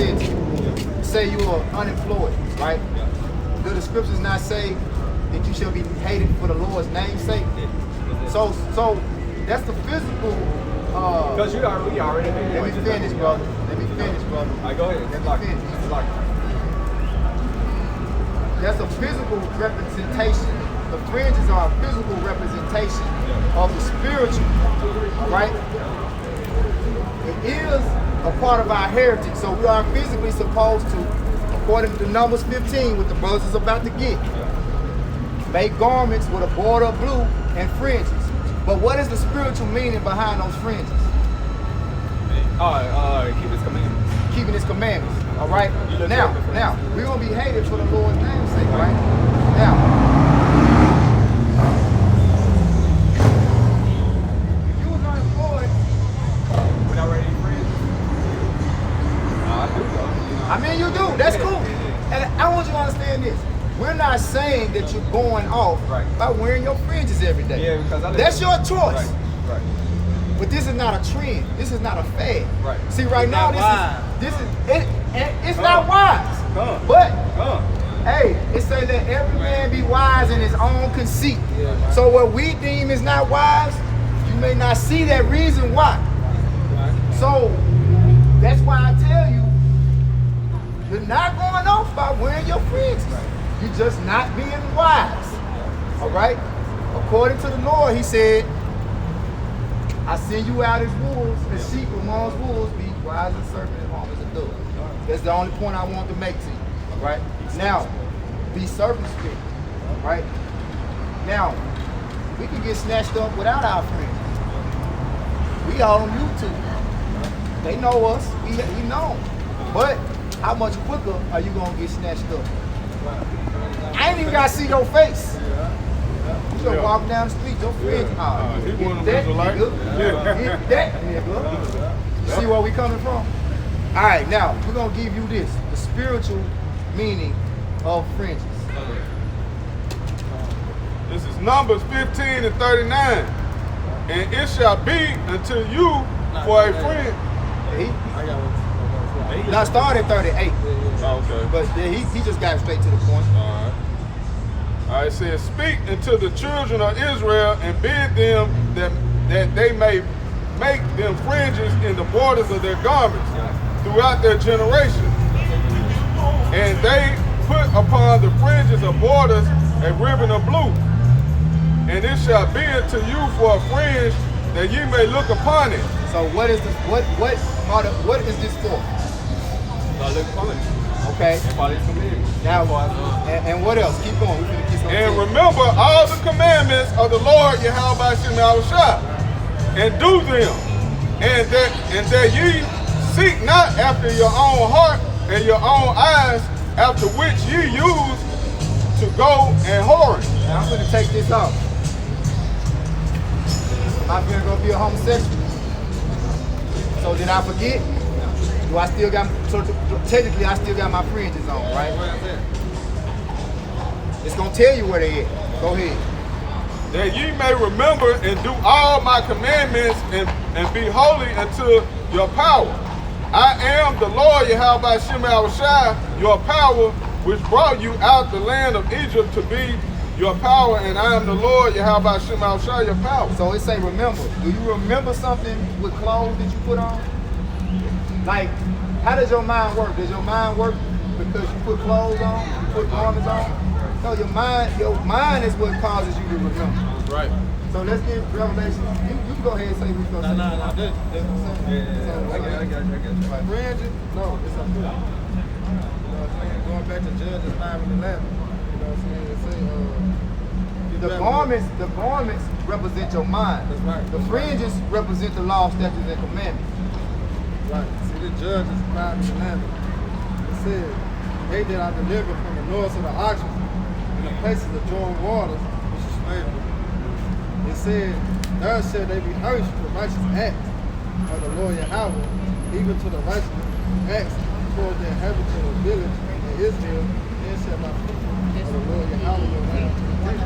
said to you. Say you are unemployed, right? Do the scriptures not say that you shall be hated for the Lord's name's sake? So that's the physical. Because we already. Let me finish, brother. Let me finish, brother. All right, go ahead. Let me finish. That's a physical representation. The fringes are a physical representation of the spiritual. All right. It is a part of our heritage, so we are physically supposed to, according to Numbers 15, what the brothers is about to get, make garments with a border of blue and fringes. But what is the spiritual meaning behind those fringes? Keep his commandments. Keeping his commandments. All right. Now we're gonna be hated for the Lord's name's sake, right? Now, if you was unemployed, We're not ready for it. I do though. I mean you do. That's cool. And I want you to understand this. We're not saying that you're going off by wearing your fringes every day. Yeah, because that's your choice. Right. But this is not a trend. This is not a fad. Right. See, right now, it's not wise. But hey, it say let every man be wise in his own conceit. Yeah, so what we deem is not wise, you may not see that reason why. So that's why I tell you, you're not going off by wearing your fringes. You're just not being wise. All right? According to the Lord, he said, I send you out as wolves, as sheep amongst wolves, be wise as serpent and harmless as a dove. That's the only point I want to make to you. All right? Now, be circumspect. All right? Now, we can get snatched up without our friends. We all on YouTube. They know us. We know them. But how much quicker are you going to get snatched up? I ain't even got to see your face. You gonna walk down the street, your friends. He one of them Hit that nigga. You see where we coming from? All right, now we're gonna give you this, the spiritual meaning of fringes. This is Numbers 15 and 39. And it shall be unto you for a friend. Now start at 38. Okay. But he just got straight to the point. All right, it says, speak unto the children of Israel and bid them that they may make them fringes in the borders of their garments throughout their generation. And they put upon the fringes of borders a ribbon of blue. And it shall be unto you for a fringe that ye may look upon it. So what is this? What is this for? Look upon it. Okay. And follow his commandments. Now, and what else? Keep going. And remember all the commandments of the Lord Yahweh Shah, and do them, and that ye seek not after your own heart and your own eyes, after which ye use to go and whoring. Now I'm going to take this off. Am I going to be a homosexual? So did I forget? Do I still got, so technically I still got my fringes on, right? It's going to tell you where they at. Go ahead. That ye may remember and do all my commandments and be holy unto your power. I am the Lord Yahweh Shai, your power, which brought you out the land of Egypt to be your power, and I am the Lord Yahweh Shai, your power. So it say remember. Do you remember something with clothes that you put on? Like, how does your mind work? Does your mind work because you put clothes on, you put garments on? No, your mind is what causes you to remember. Right. So let's get Revelation. You can go ahead and say what you're going to say. No, that's what I'm saying. I got you. Fringes? No, it's a food. You know what I'm saying? Going back to Judges 5 and 11. You know what I'm saying? It say, the garments represent your mind. That's right. The fringes represent the law, statutes, and commandments. Right. See, the Judges 5 and 11. It says, they that are delivered from the noise of the oxen in the places of joy waters, which is slavery. It said, there shall they be nourished for righteous acts of the Lord Yahweh, even to the righteous acts toward the inhabitants of the village in Israel, then shall my people of the Lord Yahweh your name to the great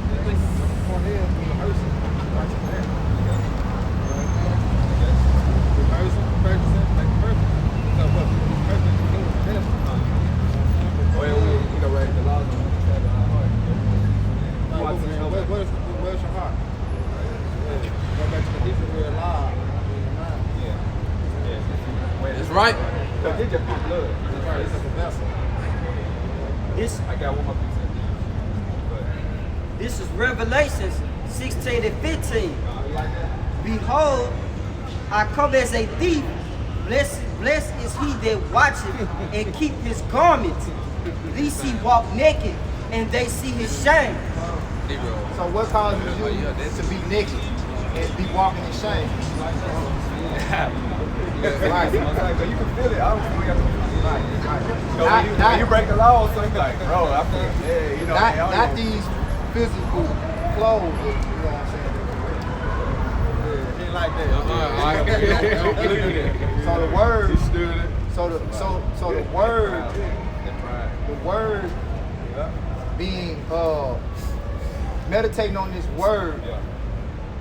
for them be rehearsing righteous acts. Rehearsing, practicing, make perfect. So what? Perfect, This, I got one more piece. this is Revelations 16 and 15. Behold, I come as a thief. Blessed is he that watcheth and keep his garments, lest he walk naked and they see his shame. So what causes you to be naked and be walking in shame? Right. You can feel it. I don't feel it. When you break the law, so you like, bro, I feel yeah, you know. Not these physical clothes, you know what I'm saying? Like that. So the word, so the word being meditating on this word,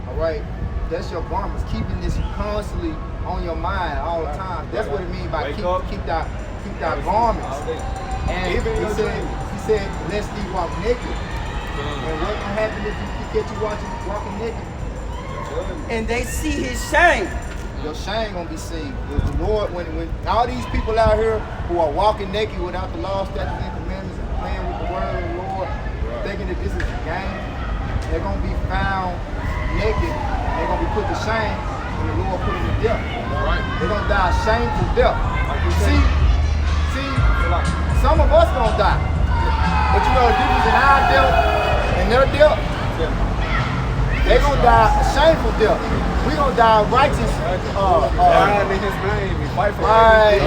all right, that's your garments, keeping this constantly on your mind all the time. That's what it means by keep that garments. And he said, lest thee walk naked. And what can happen if you catch you walking naked? And they see his shame. Your shame gonna be seen. The Lord, when all these people out here who are walking naked without the law, statutes, and commandments, and playing with the word of the Lord, thinking that this is a game, they're gonna be found naked. They're gonna be put to shame when the Lord put them to death. Right? They're gonna die a shameful death. See, some of us gonna die, but you know the difference in our death and their death. They gonna die a shameful death. We gonna die righteous. Dying in his name, and fight for right.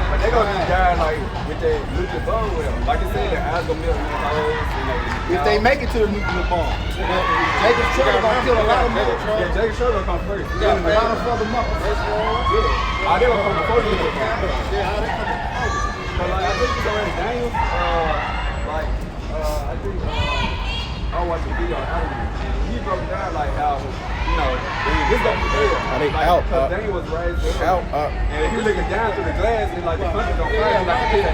But they gonna be dying like with their nuclear bomb with them. Like I said, their eyes gonna melt in their holes. If they make it to the nuclear bomb, Jacob's trouble gonna kill a lot of them. Yeah, Jacob's trouble gonna come first. Yeah, a lot of other mothers. Yeah, they gonna come before you. Yeah, how they come before? But like I think it's already Daniel. I think I watched a video on Adam. He broke down like how, you know, this gonna be there. They like, out because Daniel was raised out and if you looking down through the glass, it's like the country don't fire like this.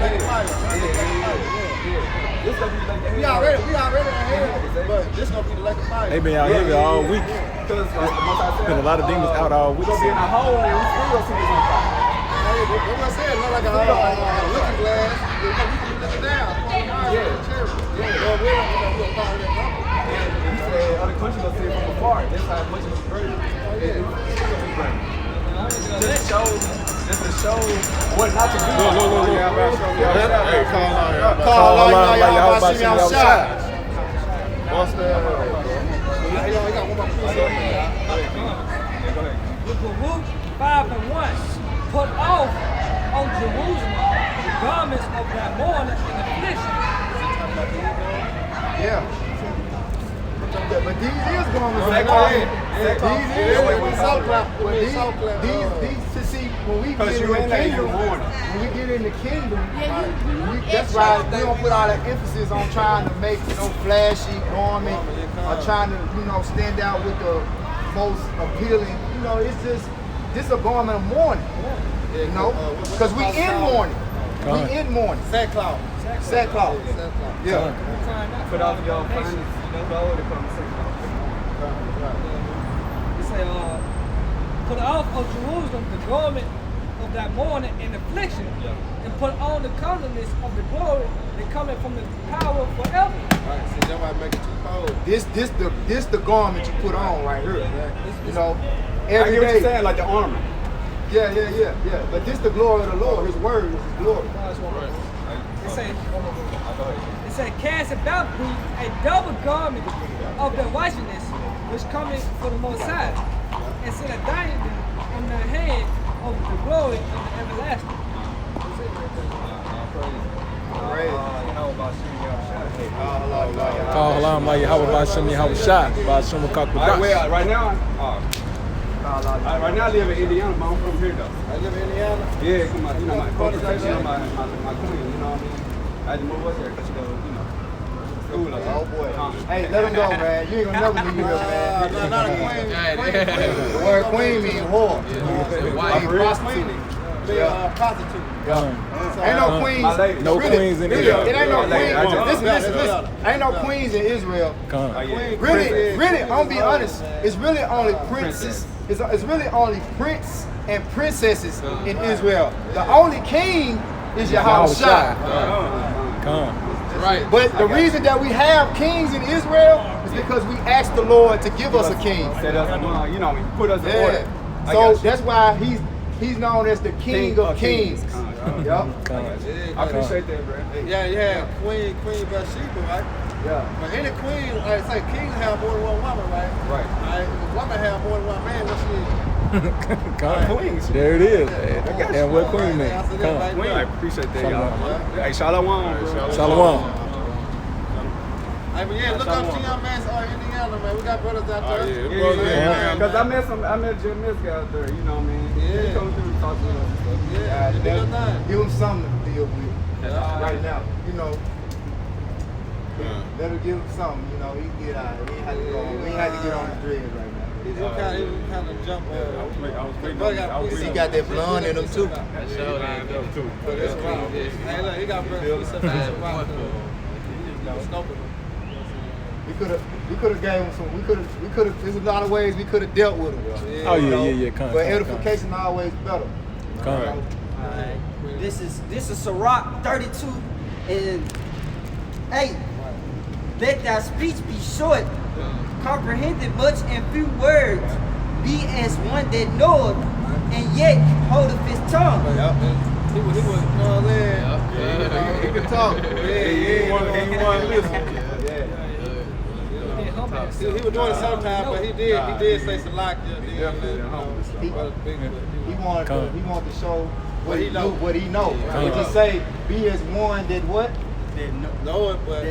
This gonna be like the We already ahead, but this gonna be the lake of fire. They been out here all week. Because like the most I said, Been a lot of demons out all we week. gonna be in a hole and we still gonna see this on fire. That's what I said. Not like a looking glass. We can look down. He said other countries gonna see it from afar. That's how much it's great. Just to show what not to do. Hey, Call on y'all about to see y'all shot. What's that? He got one more piece up there. Luke 5:1. Put off on Jerusalem the garments of that mourning and affliction. Yeah. But these is garments. These to see when we get in the kingdom. When we get in the kingdom, that's why we don't put all that emphasis on trying to make no flashy garment or trying to, stand out with the most appealing. It's just this a garment of mourning. Because we in mourning. We in mourning. Sackcloth. Yeah. Put off your finest clothes to come say He said, put off of Jerusalem the garment of that mourning and affliction, and put on the comeliness of the glory that cometh from the power forever. Right, see, that might make it too cold. This the garment you put on right here. I Every get what day. you're saying, like the armor. Yeah. But this the glory of the Lord. His word is his glory. It said, cast about thee a double garment of the righteousness which cometh from the Most High, and set a diadem on thy head of the glory of the everlasting. Call halam like Yahweh Bashim Yahweh Shah. Bashim Kakudash. Right now, I live in Indiana, but I'm from here though. I live in Indiana? Yeah, come on, my protection, my queen, you know what I mean? I had to move up there because, school. Oh boy. Hey, let him go, man. You ain't gonna never leave here, man. Not a queen. The word queen means whore. Prostitute. Prostitute. Ain't no queens. No queens in Israel. It ain't no queens. Listen. Ain't no queens in Israel. Really, I'm gonna be honest. It's really only princes. It's really only prince and princesses in Israel. The only king is Yahushua. Come. Right. But the reason that we have kings in Israel is because we asked the Lord to give us a king. Set us, you know, put us in order. So that's why he's known as the King of Kings. Yup. I appreciate that, bro. Yeah, you had Queen Bathsheba, right? Yeah. But any queen, like say, king have more than one woman, right? Right. Right. If a woman have more than one man, what she is? Queens. There it is. And what queen Right, mean? that's it, Come. right Queen, there. I appreciate that, y'all. Yeah. Hey, Shalom, bro. Shalom. Hey, but yeah, look up GMS Indiana, man. We got brothers out there. Because I met GMS guy out there, you know what I mean? Yeah. He come through and talk to us and stuff. Yeah, you do your thing. Give him something to deal with right now. You know, let him give him something. You know, he can get out. We ain't have to go. We ain't have to get on the dreads right now. He kind of jump. I was He got that blonde in him too. Hey, look, he got brothers. He said that's rock. We could have gave him some. We could have. There's a lot of ways we could have dealt with him. Oh yeah. Come. But edification always better. Come. This is Sirach 32 and 8. Let thy speech be short, comprehended much in few words. Be as one that knoweth, and yet holdeth his tongue. He was, you know what I'm saying? He can talk. He want to listen. He was doing it sometimes, but he did say Salakia. He wanted to show what he know. What he know. Come. He just say, be as one that what? Know it, but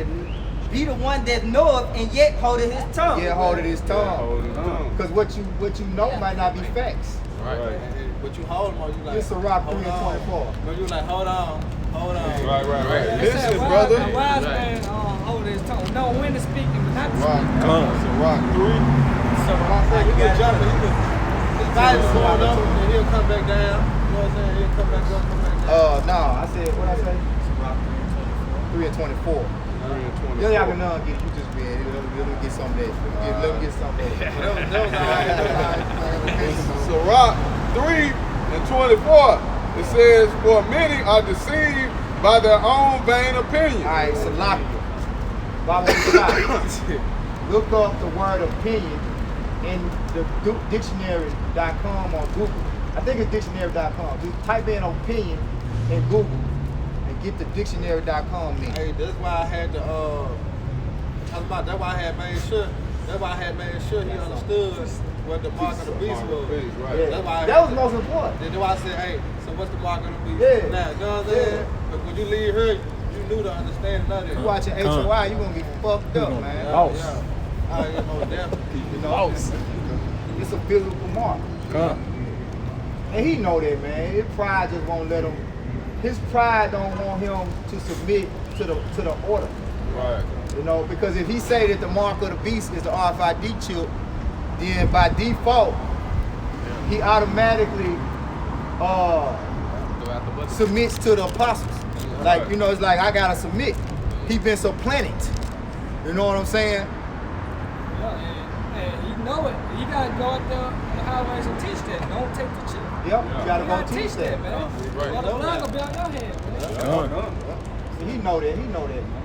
Be the one that knoweth, and yet holdeth his tongue. Yeah, holding his tongue. Because what you know might not be facts. right. But you hold him, or you like It's a rock 3 and 24. But you like hold on. Right. They said Listen, a brother. wise man hold his tongue. Know when to speak and not to Rock. speak. Come. It's a rock 3. He could jump, his body's going up, and he'll come back down. You know what I'm saying? He'll come back up, come back down. No, I said, what I say? 3 and 24. Yeah, y'all can get it. You just read it. Let me get some of that. Let me get some of that. That was all right. So rock 3 and 24. It says, for many are deceived by their own vain opinion. All right, Salakia. Bible Salakia. Look up the word opinion in the dictionary.com or Google. I think it's dictionary.com. Just type in opinion in Google and get the dictionary.com link. Hey, that's why I had to that's why I had made sure he understood what the mark of the beast was. Yeah. That's why That was most important. That's why I said, hey, so what's the mark of the beast? Yeah. Now, you know what I'm saying? But when you leave here, you knew the understanding of it. You watching HOI, you gonna be fucked up, man. Boss. I ain't no definitely. You know, it's a physical mark. Come. And he know that, man. His pride just won't let him. His pride don't want him to submit to the order. Right. You know, because if he say that the mark of the beast is the RFID chip, then by default, he automatically submits to the apostles. Like, you know, it's like I gotta submit. He been supplanted. You know what I'm saying? And you know it. You gotta go out there on the highways and teach that. Don't take the chip. Yep, you gotta You go gotta teach that. man. Right. Or the blood will be on your head, man. Come. See, he know that, man.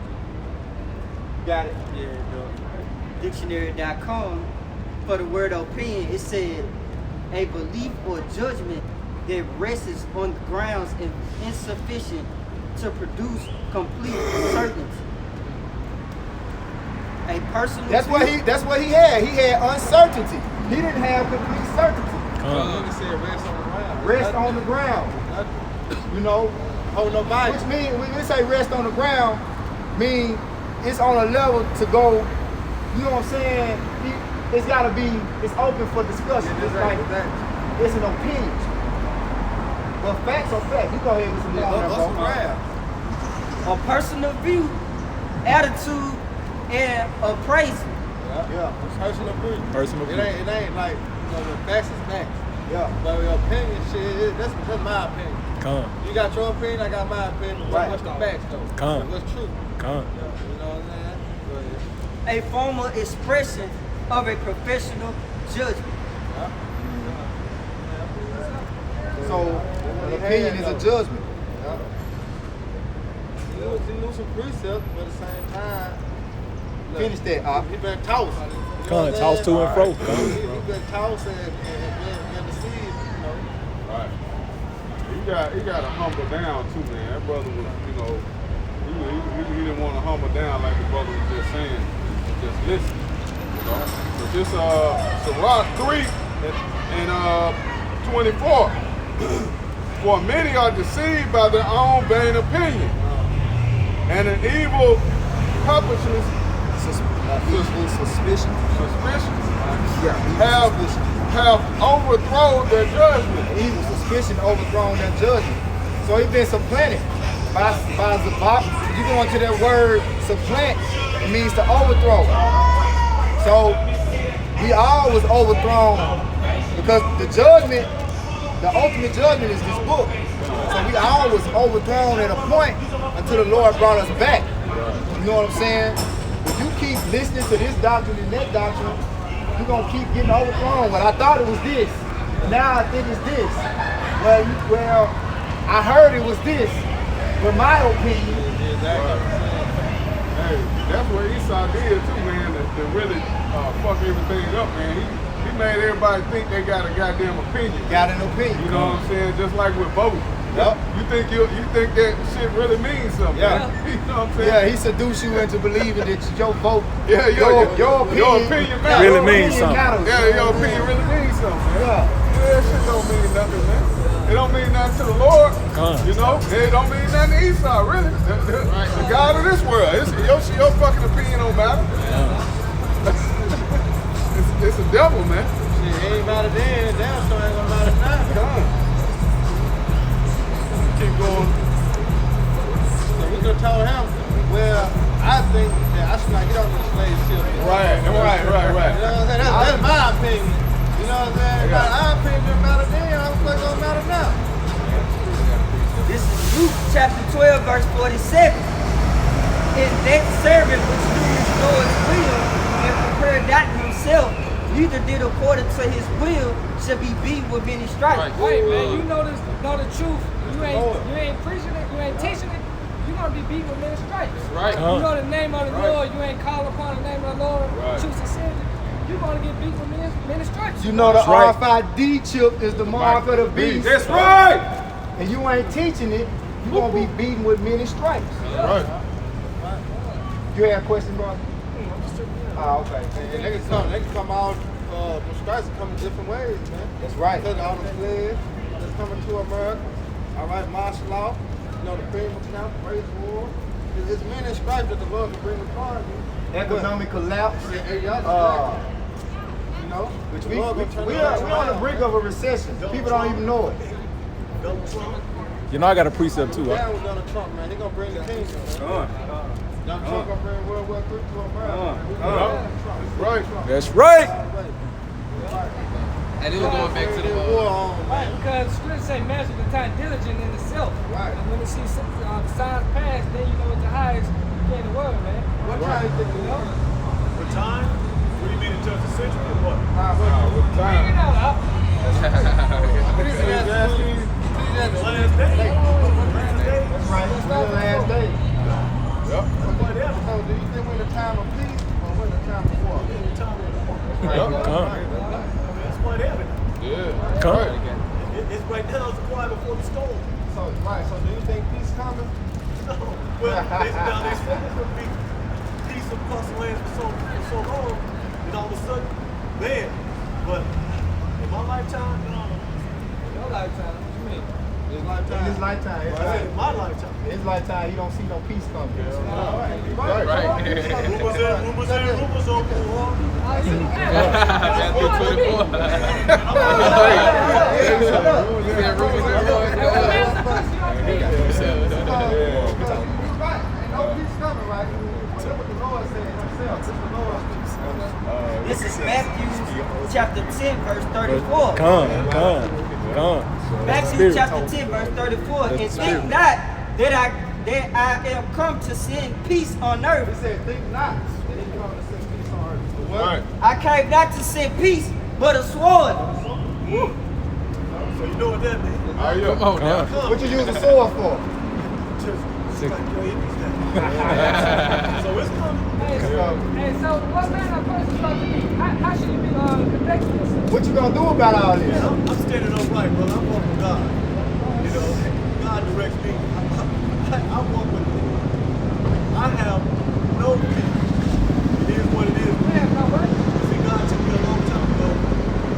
Got it. Yeah, the dictionary.com, for the word opinion, it said a belief or judgment that rests on the grounds insufficient to produce complete certainty. A personal That's what he had. He had uncertainty. He didn't have complete certainty. He said rest on the ground. Rest on the ground. You know, Hold no body. which means when we say rest on the ground, mean it's on a level to go. You know what I'm saying? It's gotta be. It's open for discussion. It's like it's an opinion. But facts are facts. You go ahead with some more on that, bro. a personal view, attitude, and appraisal. Yeah. Personal view. Personal view. It ain't like, you know, the facts is facts. Yeah. But your opinion, shit, that's my opinion. Come. You got your opinion, I got my opinion. Right. What's the facts though? Come. What's true? Come. You know what I'm saying? Go ahead. A formal expression of a professional judgment. So an opinion is a judgment. he knew some precepts, but at the same time, Finish that. he been tossed. Tossed to and fro. He been tossed and been deceived, you know. Right. He got to humble down too, man. That brother was, you know, he didn't want to humble down like the brother was just saying. Just listen, you know. But this Sirach 3 and 24. For many are deceived by their own vain opinion, and an evil purposeless suspicion. Have overthrown their judgment. Evil suspicion overthrown their judgment. So he been supplanted by zabak. You go into that word supplant, it means to overthrow. So we all was overthrown because the judgment, the ultimate judgment is this book. So we all was overthrown at a point until the Lord brought us back. You know what I'm saying? If you keep listening to this doctrine and that doctrine, you're going to keep getting overthrown. Well, I thought it was this. Now I think it's this. Well, I heard it was this. But my opinion. Hey, that's what Esau did too, man, to really fuck everything up, man. He made everybody think they got a goddamn opinion. Got an opinion. You know what I'm saying? Just like with voting. Yep. You think that shit really means something? Yeah. You know what I'm saying? Yeah, he seduced you into believing that your vote, yeah, your opinion matters. Really means something. Yeah, your opinion really means something, man. Yeah. That shit don't mean nothing, man. It don't mean nothing to the Lord. You know? It don't mean nothing to Esau, really. The God of this world. Your fucking opinion don't matter. It's a devil, man. Shit, it ain't matter then, damn sure ain't gonna matter now. Keep going. So we could have told him, well, I think that I should not get on the slave ship. Right. You know what I'm saying? That's my opinion. You know what I'm saying? Our opinion didn't matter then, I'm like, it don't matter now. This is Luke chapter 12, verse 47. And that servant which knew his Lord's will and prepared not himself, neither did according to his will, shall be beat with many stripes. Right, man, you know the truth. You ain't preaching it, you ain't teaching it, you're gonna be beat with many stripes. Right. You know the name of the Lord, you ain't called upon the name of the Lord, choose to sin, you're gonna get beat with many stripes. You know the RFID chip is the mark of the beast. That's right. And you ain't teaching it, you're gonna be beaten with many stripes. Right. You had a question, bro? Okay. And they can come out, the stripes come in different ways, man. That's right. Because all the slaves that's coming to America, all right, martial law, you know, the freedom camp, race war. It's many stripes that the Lord can bring upon you. Economic collapse. You know, Which we are on the brink of a recession. People don't even know it. You know I got a precept too. down with Donald Trump, man. They're going to bring the kingdom, man. Donald Trump going to bring World War III to America. That's right. And it was going back to the war on, Right, because scripture say measure the time diligent in itself. Right. And when you see some signs pass, then you know it's the highest in the world, man. What time you think we know? For time? What do you mean in terms of century or what? Bring it out, huh? Last day? That's right. It's the last day. Whatever. So do you think we're in a time of peace or we're in a time of war? That's quite evident. It's right now, it's quiet before the storm. So do you think peace coming? No. Well, they said there's going to be peace across the land for so long, and all of a sudden, man. But in my lifetime, Your lifetime, what you mean? His In lifetime. his lifetime. I said in my lifetime. In his lifetime, you don't see no peace coming. Rumors over war. This is Matthew chapter 10, verse 34. Come. Matthew chapter 10, verse 34. And think not that I am come to send peace on earth. He said, think not that he coming to send peace on earth. What? I came not to send peace, but a sword. So you know what that means? Come on now. What you use a sword for? sick. So it's coming. Hey, so what manner of person supposed to be? How should you be conducting yourself? What you gonna do about all this? Yeah, I'm standing upright, brother. I'm walking with God. You know, God directs me. I walk with Him. I have no fear. It is what it is. See, God took me a long time ago,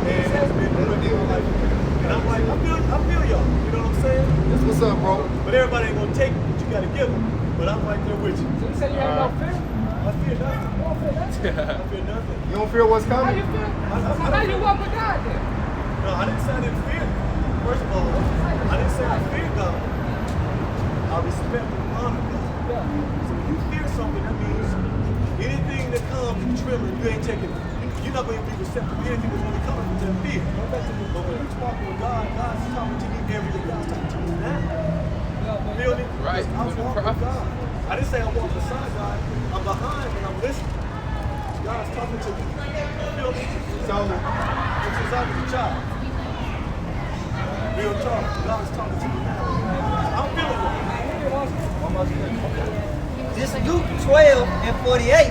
and has been directing my life. And I'm like, I feel y'all. You know what I'm saying? That's what's up, bro. But everybody ain't gonna take what you gotta give them. But I'm right there with you. So you said you have no fear? I fear nothing. You don't fear nothing? I fear nothing. You don't feel what's How coming? you feel? So how you walk with God then? No, I didn't say I didn't fear. First of all, I didn't say I fear God. I respect and honor God. Yeah. So when you fear something, that means anything that comes trembling, you ain't taking it. You're not going to be receptive to anything that's going to come from fear. But when you're talking with God, God's talking to you every day. God's talking to you now. Feel me? Right. I was walking with God. I didn't say I walk beside God. I'm behind and I'm listening. God's talking to me. Feel me? So, since I was a child, real talk, God's talking to me now. I'm feeling it. This Luke 12:48.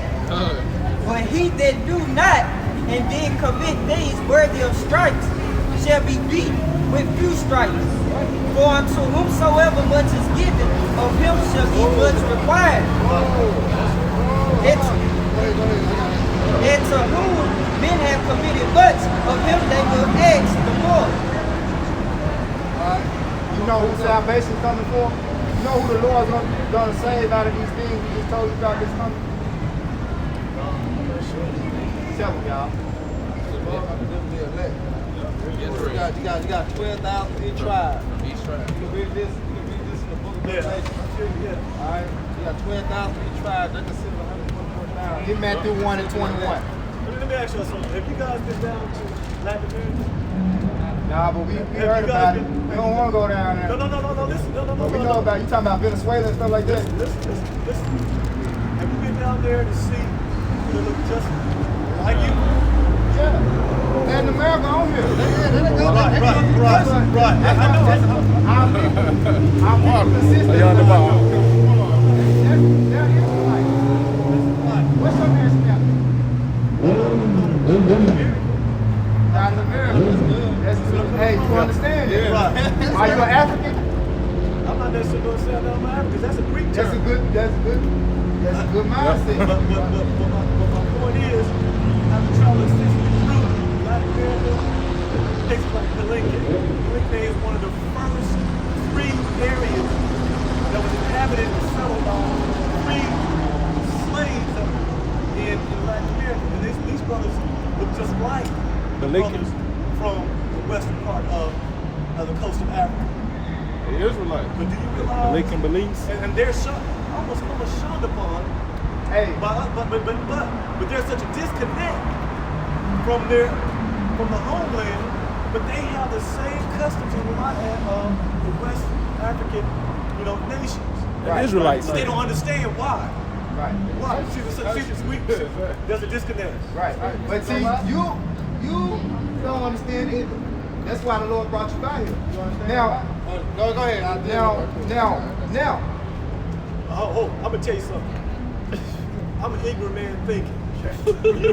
But he that do not and did commit things worthy of stripes shall be beaten with few stripes. For unto whomsoever much is given, of him shall be much required. And to whom men have committed much, of him they will ask the more. You know who salvation coming for? You know who the Lord's gonna save out of these things we just told you about this coming? Tell them, y'all. You got 12,000 each tribe. Each tribe. You can read this in the book of Revelation. Yeah. All right. You got 12,000 each tribe. They're considered 144,000. Get Matthew 1 and 21. Let me ask you something. Have you guys been down to Latin America? Nah, but we heard about it. We don't want to go down there. No, listen. No. But we know about you talking about Venezuela and stuff like that. Listen. Have you been down there to see people that look just like you? Yeah. Latin America on here. Right. I know. I'm consistent. Are you on the ball? What's your nationality? Latin America. That's good. Hey, you understand it? Right. Are you an African? I'm not necessarily going to say I'm African because that's a Greek term. That's a good mindset. But my point is, I've traveled extensively through Latin America, places like Palenque. Palenque is one of the first free areas that was inhabited and settled on free slaves in Latin America. And these brothers look just like the brothers from the western part of the coast of Africa. The Israelites. But do you realize? And they're almost shunned upon. Hey. But there's such a disconnect from the homeland, but they have the same customs and a lot of the West African, nations. Right. Israelites. So they don't understand why. Right. Why? There's a disconnect. Right. But see, you don't understand either. That's why the Lord brought you by here. You understand? Now, go ahead. Now. I'm gonna tell you something. I'm an ignorant man thinking.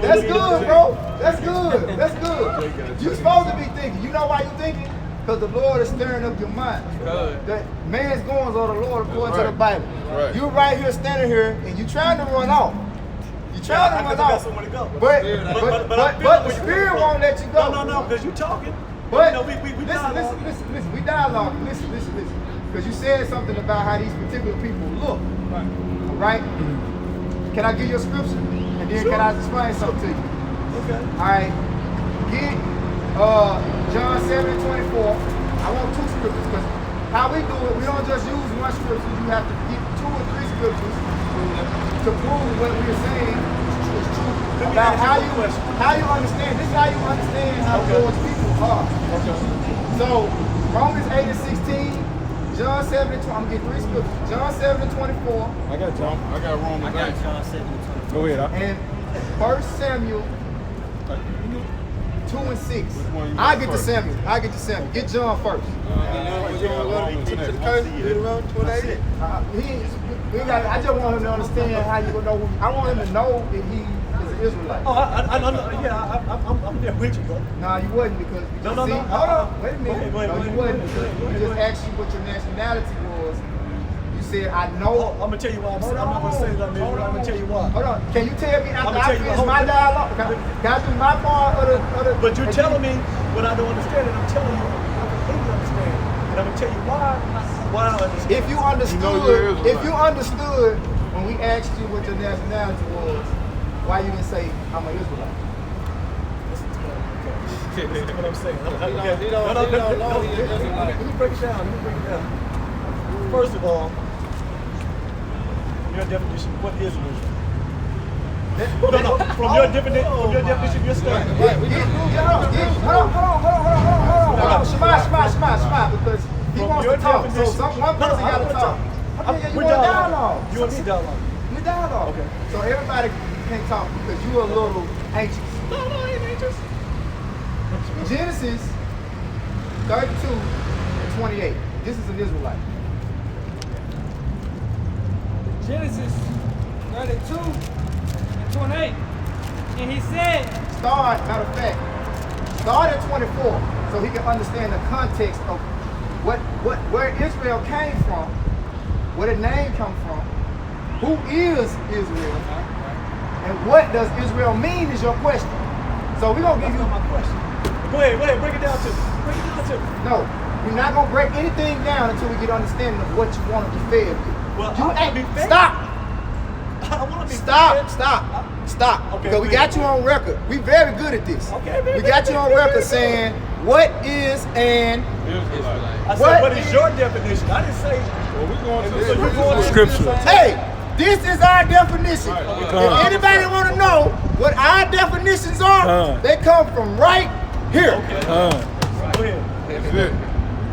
That's good, bro. That's good. You're supposed to be thinking. You know why you're thinking? Because the Lord is stirring up your mind. That man's goings are the Lord according to the Bible. Right. You're right here standing here and you're trying to run off. You're trying to run I got off. somewhere to go. But the Spirit won't let you go. No, because you're talking. But we listen. We dialogue. Listen. Because you said something about how these particular people look. Right? Can I give you a scripture? And then can I explain something to you? Okay. All right. Get John 7:24. I want two scriptures because how we do it, we don't just use one scripture. You have to get 2 or 3 scriptures to prove what we're saying is true about how you understand. This is how you understand how the Lord's people are. Okay. So Romans 8 and 16. John 7 and 20. I'm gonna get 3 scriptures. John 7 and 24. I got John. I got Romans 8. John 7 and 24. Go ahead. And 1 Samuel 2 and 6. one you I want get to first? Samuel. I get to Samuel. Get John first. I just want him to understand how you gonna know. I want him to know that he is an Israelite. Oh, I know. Yeah, I'm there with you, bro. Nah, you wasn't because No. see, hold on, wait a minute. Go ahead, No, you go ahead, wasn't go ahead, because go you ahead, just go ahead. asked you what your nationality was. You said I know. I'm gonna tell you why. I'm not gonna say that, man. I'm gonna tell you why. Hold on. Can you tell me after I'ma I tell you finish why. my dialogue? Can I do my part of the But you're telling me what I don't understand, and I'm telling you I completely understand. And I'm gonna tell you why I understand. If you understood when we asked you what your nationality was, why you didn't say I'm an Israelite? This is what I'm saying. He don't know he is Israelite. Let me break it down. First of all, your definition, what is an Israelite? No. From your definition, you're starting. Hold on. Shema, because he wants to talk. So one person got to talk. You want dialogue. You want me dialogue? You dialogue. Okay. So everybody can't talk because you are a little anxious. No, I ain't anxious. Genesis 32 and 28. This is an Israelite. Genesis 32 and 28. And he said, Matter of fact, start at 24 so he can understand the context of where Israel came from, where the name come from, who is Israel, and what does Israel mean is your question. So we're gonna give you my question. Go ahead, break it down to me. No, we're not gonna break anything down until we get understanding of what you want to be fed with. Well, You I wanna be fed. stop. I want to be Stop. fed. Stop. Okay, Because we wait. got you on record. We very good at this. Okay, we got you on record saying what is an I said, what is your definition? I didn't say. Well, we're going to So you're going to Scripture. Hey, this is our definition. If anybody want to know what our definitions are, they come from right here. Go ahead. That's it.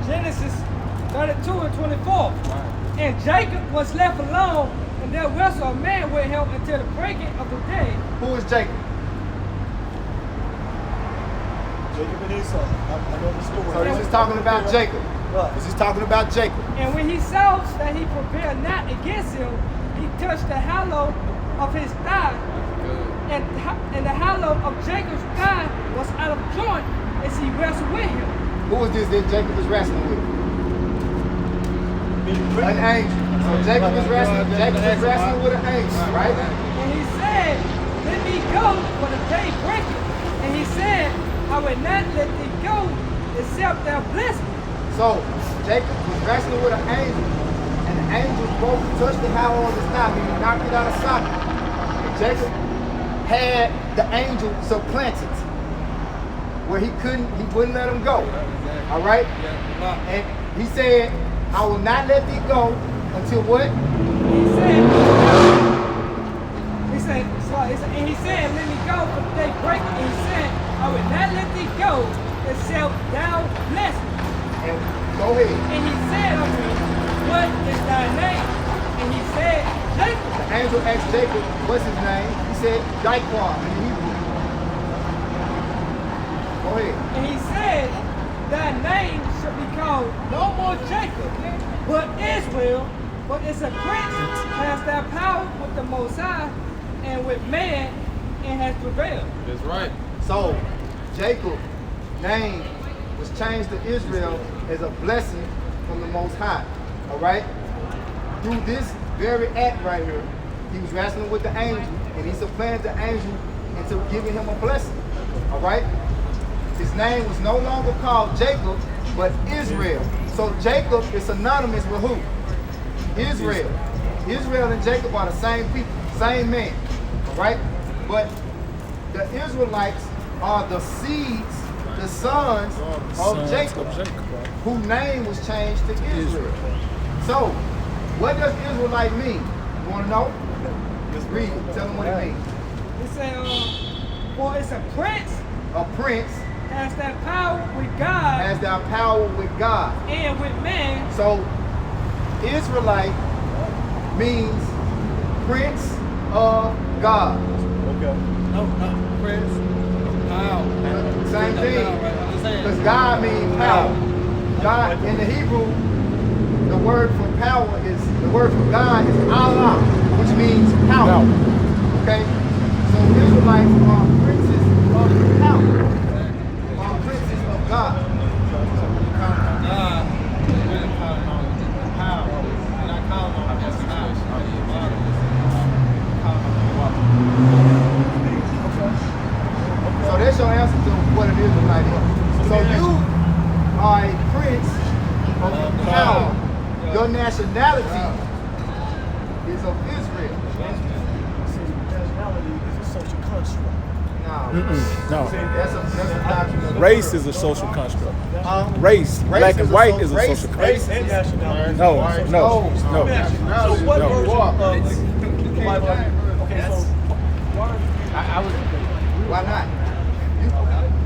Genesis 32 and 24. And Jacob was left alone, and there wrestled a man with him until the breaking of the day. Who is Jacob? Jacob and Esau. I know the story. So this is talking about Jacob. Right. This is talking about Jacob. And when he saw that he prevailed not against him, he touched the hollow of his thigh, and the hollow of Jacob's thigh was out of joint as he wrestled with him. Who is this that Jacob is wrestling with? An angel. So Jacob is wrestling with an angel, right? And he said, let me go, for the day breaketh. And he said, I will not let thee go, except thou bless me. So Jacob was wrestling with an angel, and the angel both touched the hollow of his thigh, meaning knocked it out of socket. And Jacob had the angel supplanted, where he wouldn't let him go. All right? And he said, I will not let thee go until what? And he said, let me go, for the day breaketh. And he said, I will not let thee go, except thou bless me. And go ahead. And he said unto him, what is thy name? And he said, Jacob. The angel asked Jacob, what's his name? He said, Daquan in Hebrew. Go ahead. And he said, thy name shall be called no more Jacob, but Israel, for it's a prince has thy power with the Most High and with man, and has prevailed. That's right. So Jacob's name was changed to Israel as a blessing from the Most High. All right? Through this very act right here, he was wrestling with the angel, and he supplanted the angel into giving him a blessing. All right? His name was no longer called Jacob, but Israel. So Jacob is synonymous with who? Israel. Israel and Jacob are the same people, same man. All right? But the Israelites are the seeds, the sons of Jacob, whose name was changed to Israel. So, what does Israelite mean? You want to know? Just read it. Tell them what it means. It said, for it's a prince. A prince has that power with God. Has that power with God. And with man. So, Israelite means prince of God. Okay. No, prince of Same thing. Because God means power. God in the Hebrew, the word for God is Allah, which means power. Okay? So Israelites are princes of power. Are princes of God. So that's your answer to what an Israelite is. So you are a prince of power. Your nationality is of Israel. Nationality is a social construct. No. That's a doctrine. Race is a social construct. Race, black and white is a social construct. Race and nationality. No. So what version of the Bible? Okay, so Why not?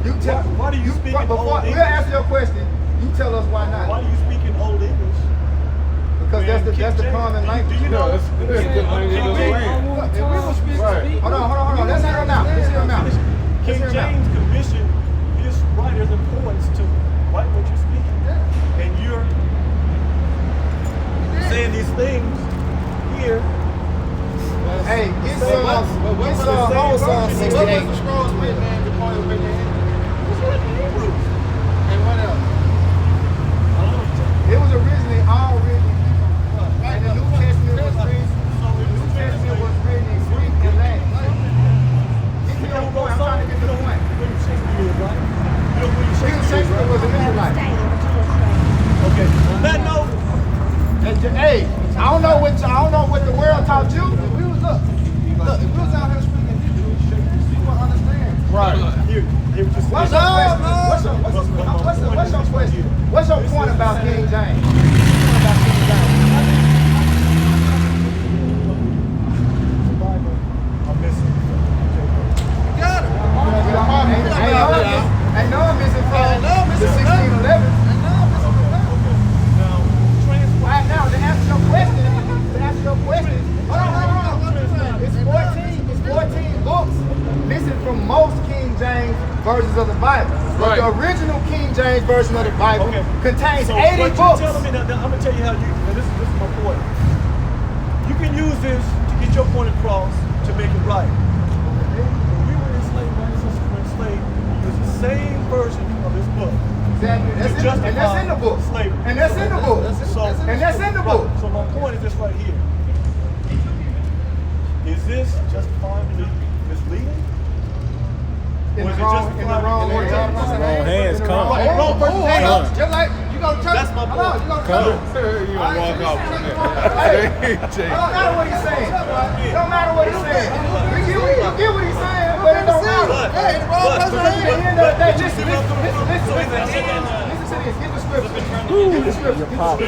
You tell. Why do you speak in Before Old we'll English? answer your question. You tell us why not. Why do you speak in Old English? Because that's the common language. Do you know? Hold on. Let's hear him out. King James commissioned his writers and poets to write what you're speaking. And you're saying these things here. Hey, get some whole Psalm 68. It was originally all written in Hebrew, and the New Testament was written. In Greek and Latin. Get to your point. I'm trying to get to the point. William Shakespeare was an Israelite. Okay. On that note, hey, I don't know what the world taught you. If we was out here speaking Hebrew, you would understand. right here, What's your question? What's your point about King James? I know I'm missing from the 1611. Right now, to answer your question, hold on. It's 14 books missing from most King James versions of the Bible. But the original King James version of the Bible contains 80 books. Telling me that, I'm going to tell you how this is my point. You can use this to get your point across to make it right. When we were enslaved, my ancestors were enslaved, it was the same version of this book. Exactly. And that's in the book. Slavery. And that's in the book. And that's in the book. So my point is this right here. Is this justifiably misleading? In the wrong way. Wrong hands, come. Wrong person's hands. Just like you go to church. That's my point. You go to church. You gonna walk off from It don't matter what he's saying. It don't matter what he's saying. You get what he's saying, but it don't matter. Hey, At the end of the day, listen to this. Get the scripture. Get the scripture. Hold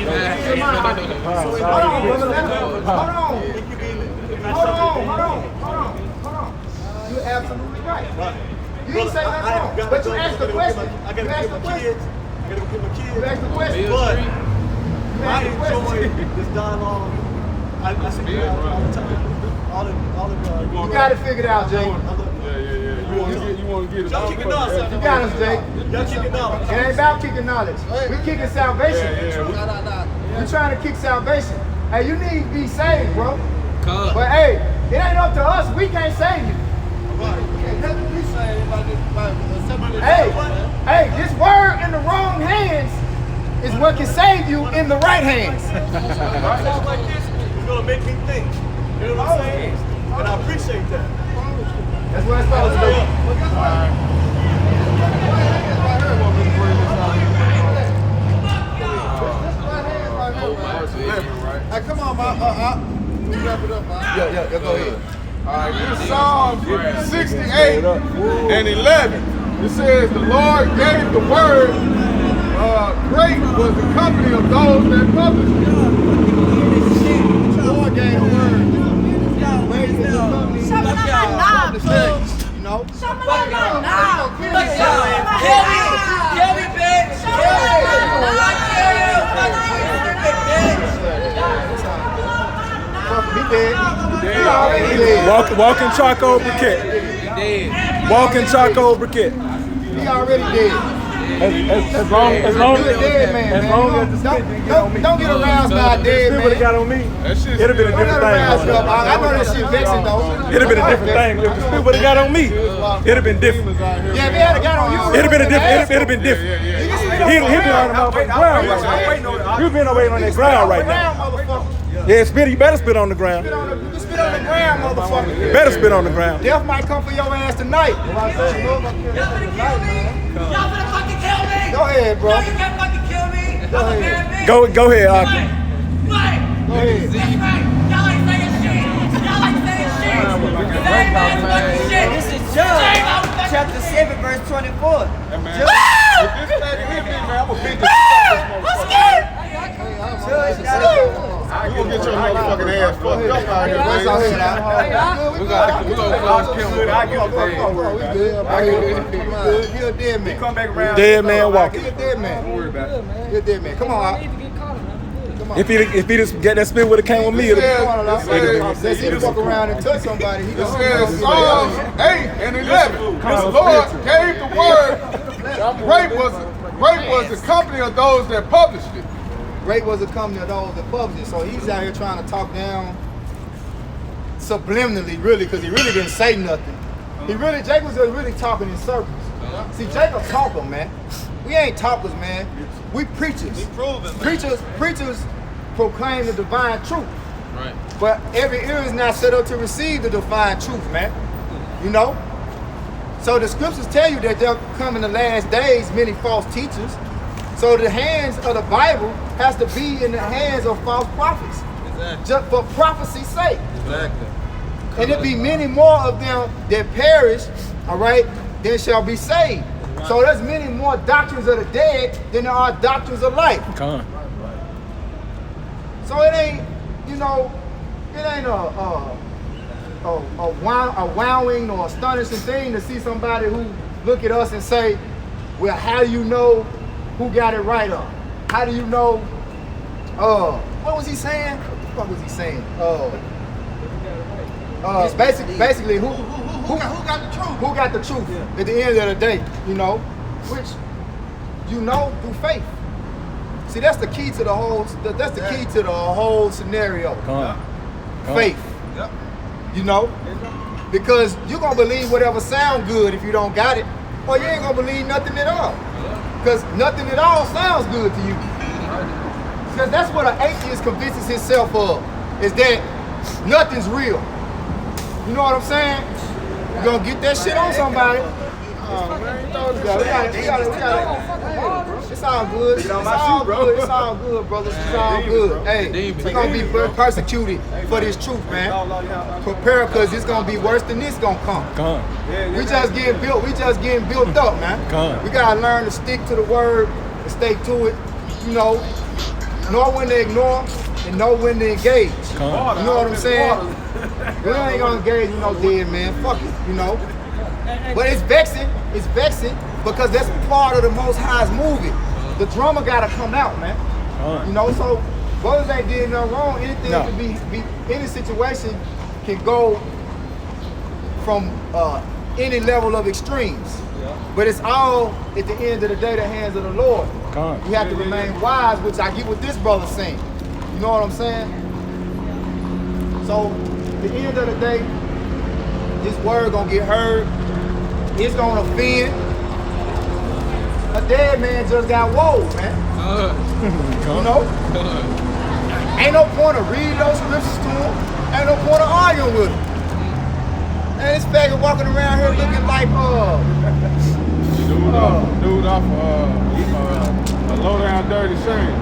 on. You're absolutely right. You didn't say nothing wrong. But you asked the question. I gotta get my kids. You asked the question. But I enjoy this dialogue. I see it all the time. All the You got it figured out, Jake. You want to get it. Y'all kicking knowledge. You got us, Jake. Y'all kicking knowledge. It ain't about kicking knowledge. We're kicking salvation. We're trying to kick salvation. Hey, you need to be saved, bro. But hey, it ain't up to us. We can't save you. Hey, this word in the wrong hands is what can save you in the right hands. Stuff like this is gonna make me think. You know what I'm saying? And I appreciate that. That's what it's supposed to do. Hey, come on, man. We wrap it up, man. Yeah, go ahead. All right, this is Psalm 68 and 11. It says, the Lord gave the word. Great was the company of those that published it. The Lord gave the word. Great was the company of those that published it. You know? Kill me, bitch! He dead. He already dead. Walking charcoal briquette. Dead. Walking charcoal briquette. He already dead. As long You're a dead man, as man. long as the spit didn't get on me. Don't get aroused by a dead If it would have man. got on me, That shit. it'd have been a Don't get different aroused thing. up. I know that shit vexing though. It'd have been a different thing. If the spit would have got on me, it'd have been different. Yeah, if he had got on you, It'd have been a different. It'd have been different. He'd been on the motherfucking ground right now. You've been waiting on that ground right now. Yeah, spit. You better spit on the ground. You can spit on the ground, motherfucker. Better spit on the ground. Death might come for your ass tonight. Y'all finna kill me? Y'all finna fucking kill me? Go ahead, bro. No, you can't fucking kill me. I'm a bad bitch. Go ahead, Aki. What? Go ahead. That's right. Y'all ain't saying shit. Y'all ain't saying shit. Same ass fucking shit. This is John, chapter 7, verse 24. Hey, man. Judge, If this man hit me, man, I'm gonna beat the shit out of this motherfucker. You gonna get your motherfucking ass fucked up out here, man. We gonna Cross Kim. I give a fuck. We good. You're a dead man. Come back around. Dead man walking. You're a dead man. Don't worry about it. You're a dead man. Come on, I out. need to get caught up. Come on. If he just get that spit would have came with me, it'd have Come on, out. Let's see him walk around and touch somebody. He It gonna says Psalms 8 and 11. The Lord gave the word. Great was the company of those that published it. Great was the company of those that published it. So he's out here trying to talk down subliminally, really, because he really didn't say nothing. Jake was just really talking in circles. See, Jake a talker, man. We ain't talkers, man. We preachers. Preachers proclaim the divine truth. Right. But every ear is not set up to receive the divine truth, man. You know? So the scriptures tell you that there'll come in the last days many false teachers. So the hands of the Bible has to be in the hands of false prophets. Exactly. Just for prophecy's sake. Exactly. And there be many more of them that perish, all right, than shall be saved. Right. So there's many more doctrines of the dead than there are doctrines of life. Come on. So it ain't, you know, it ain't a wowing or astonishing thing to see somebody who look at us and say, well, how do you know who got it right up? How do you know, what was he saying? What the fuck was he saying? Basically, who got the truth? Who got the truth at the end of the day, you know, which you know through faith. See, that's the key to the whole. That's the key to the whole scenario. Come on. Faith. Yep. You know, because you gonna believe whatever sound good if you don't got it, or you ain't gonna believe nothing at all. Because nothing at all sounds good to you. Because that's what an atheist convinces himself of, is that nothing's real. You know what I'm saying? You're gonna get that shit on somebody. It's all good. It's all good. It's all good, brothers. It's all good. Hey, we're gonna be persecuted for this truth, man. Prepare, because it's gonna be worse than this gonna come. Come on. We just getting built. We just getting built up, man. We gotta learn to stick to the word and stay to it. You know when to ignore and know when to engage. You know what I'm saying? We ain't gonna engage with no dead man. Fuck it, you know. But it's vexing. It's vexing because that's part of the Most High's movie. The drama gotta come out, man. You know, so brothers ain't did nothing wrong. Anything can be any situation can go from any level of extremes. But it's all at the end of the day the hands of the Lord. We have to remain wise, which I get what this brother's saying. You know what I'm saying? So at the end of the day, this word gonna get heard. It's gonna offend. A dead man just got woe, man. You know? Ain't no point of reading those scriptures to him. Ain't no point of arguing with him. And this faggot walking around here looking like Dude off a low down dirty shame.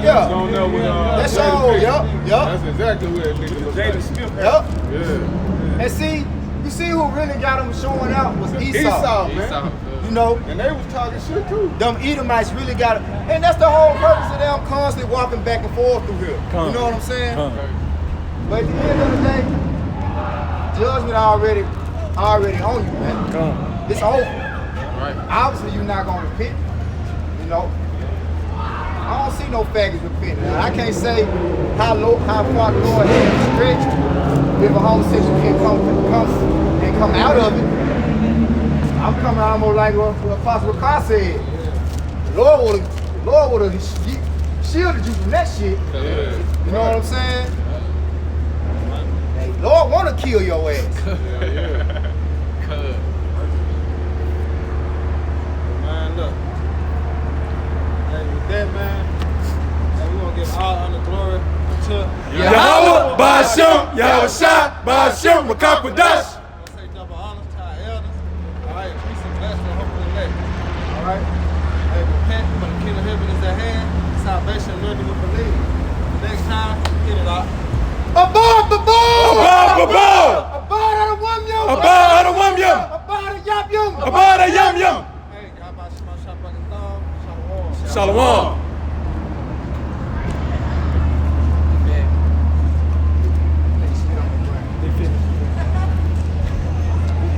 Yeah. Don't know what, that's all. Yup. That's exactly who that nigga looks like. Yup. Yeah. And see, you see who really got him showing out was Esau, man. You know, and they was talking shit too. Them Edomites really got it, and that's the whole purpose of them constantly walking back and forth through here. You know what I'm saying? But at the end of the day, judgment already on you, man. It's over. Right. Obviously, you're not gonna repent. You know, I don't see no faggots repenting. Now, I can't say how far the Lord has stretched if a homosexual can come out of it. I'm coming almost like what Apostle Carr said. The Lord would have shielded you from that shit. You know what I'm saying? Hey, Lord want to kill your ass. Man, look. Hey, with that, man, hey, we gonna give all honor glory to Yahweh, Ba'ashem, Yahweh Shai, Ba'ashem, Makakwadash. say double honors to our elders. All right, peace and blessing, hopefully elect. All right. Hey, repent, for the kingdom of heaven is at hand. Salvation, learn to believe. Next time, get it out. Above the ball! Above the ball! Above the one yum! Above the one yum! Above the yum yum! Above the yum yum! Hey, God bless you, my shop on the thumb. Shalom. Shalom.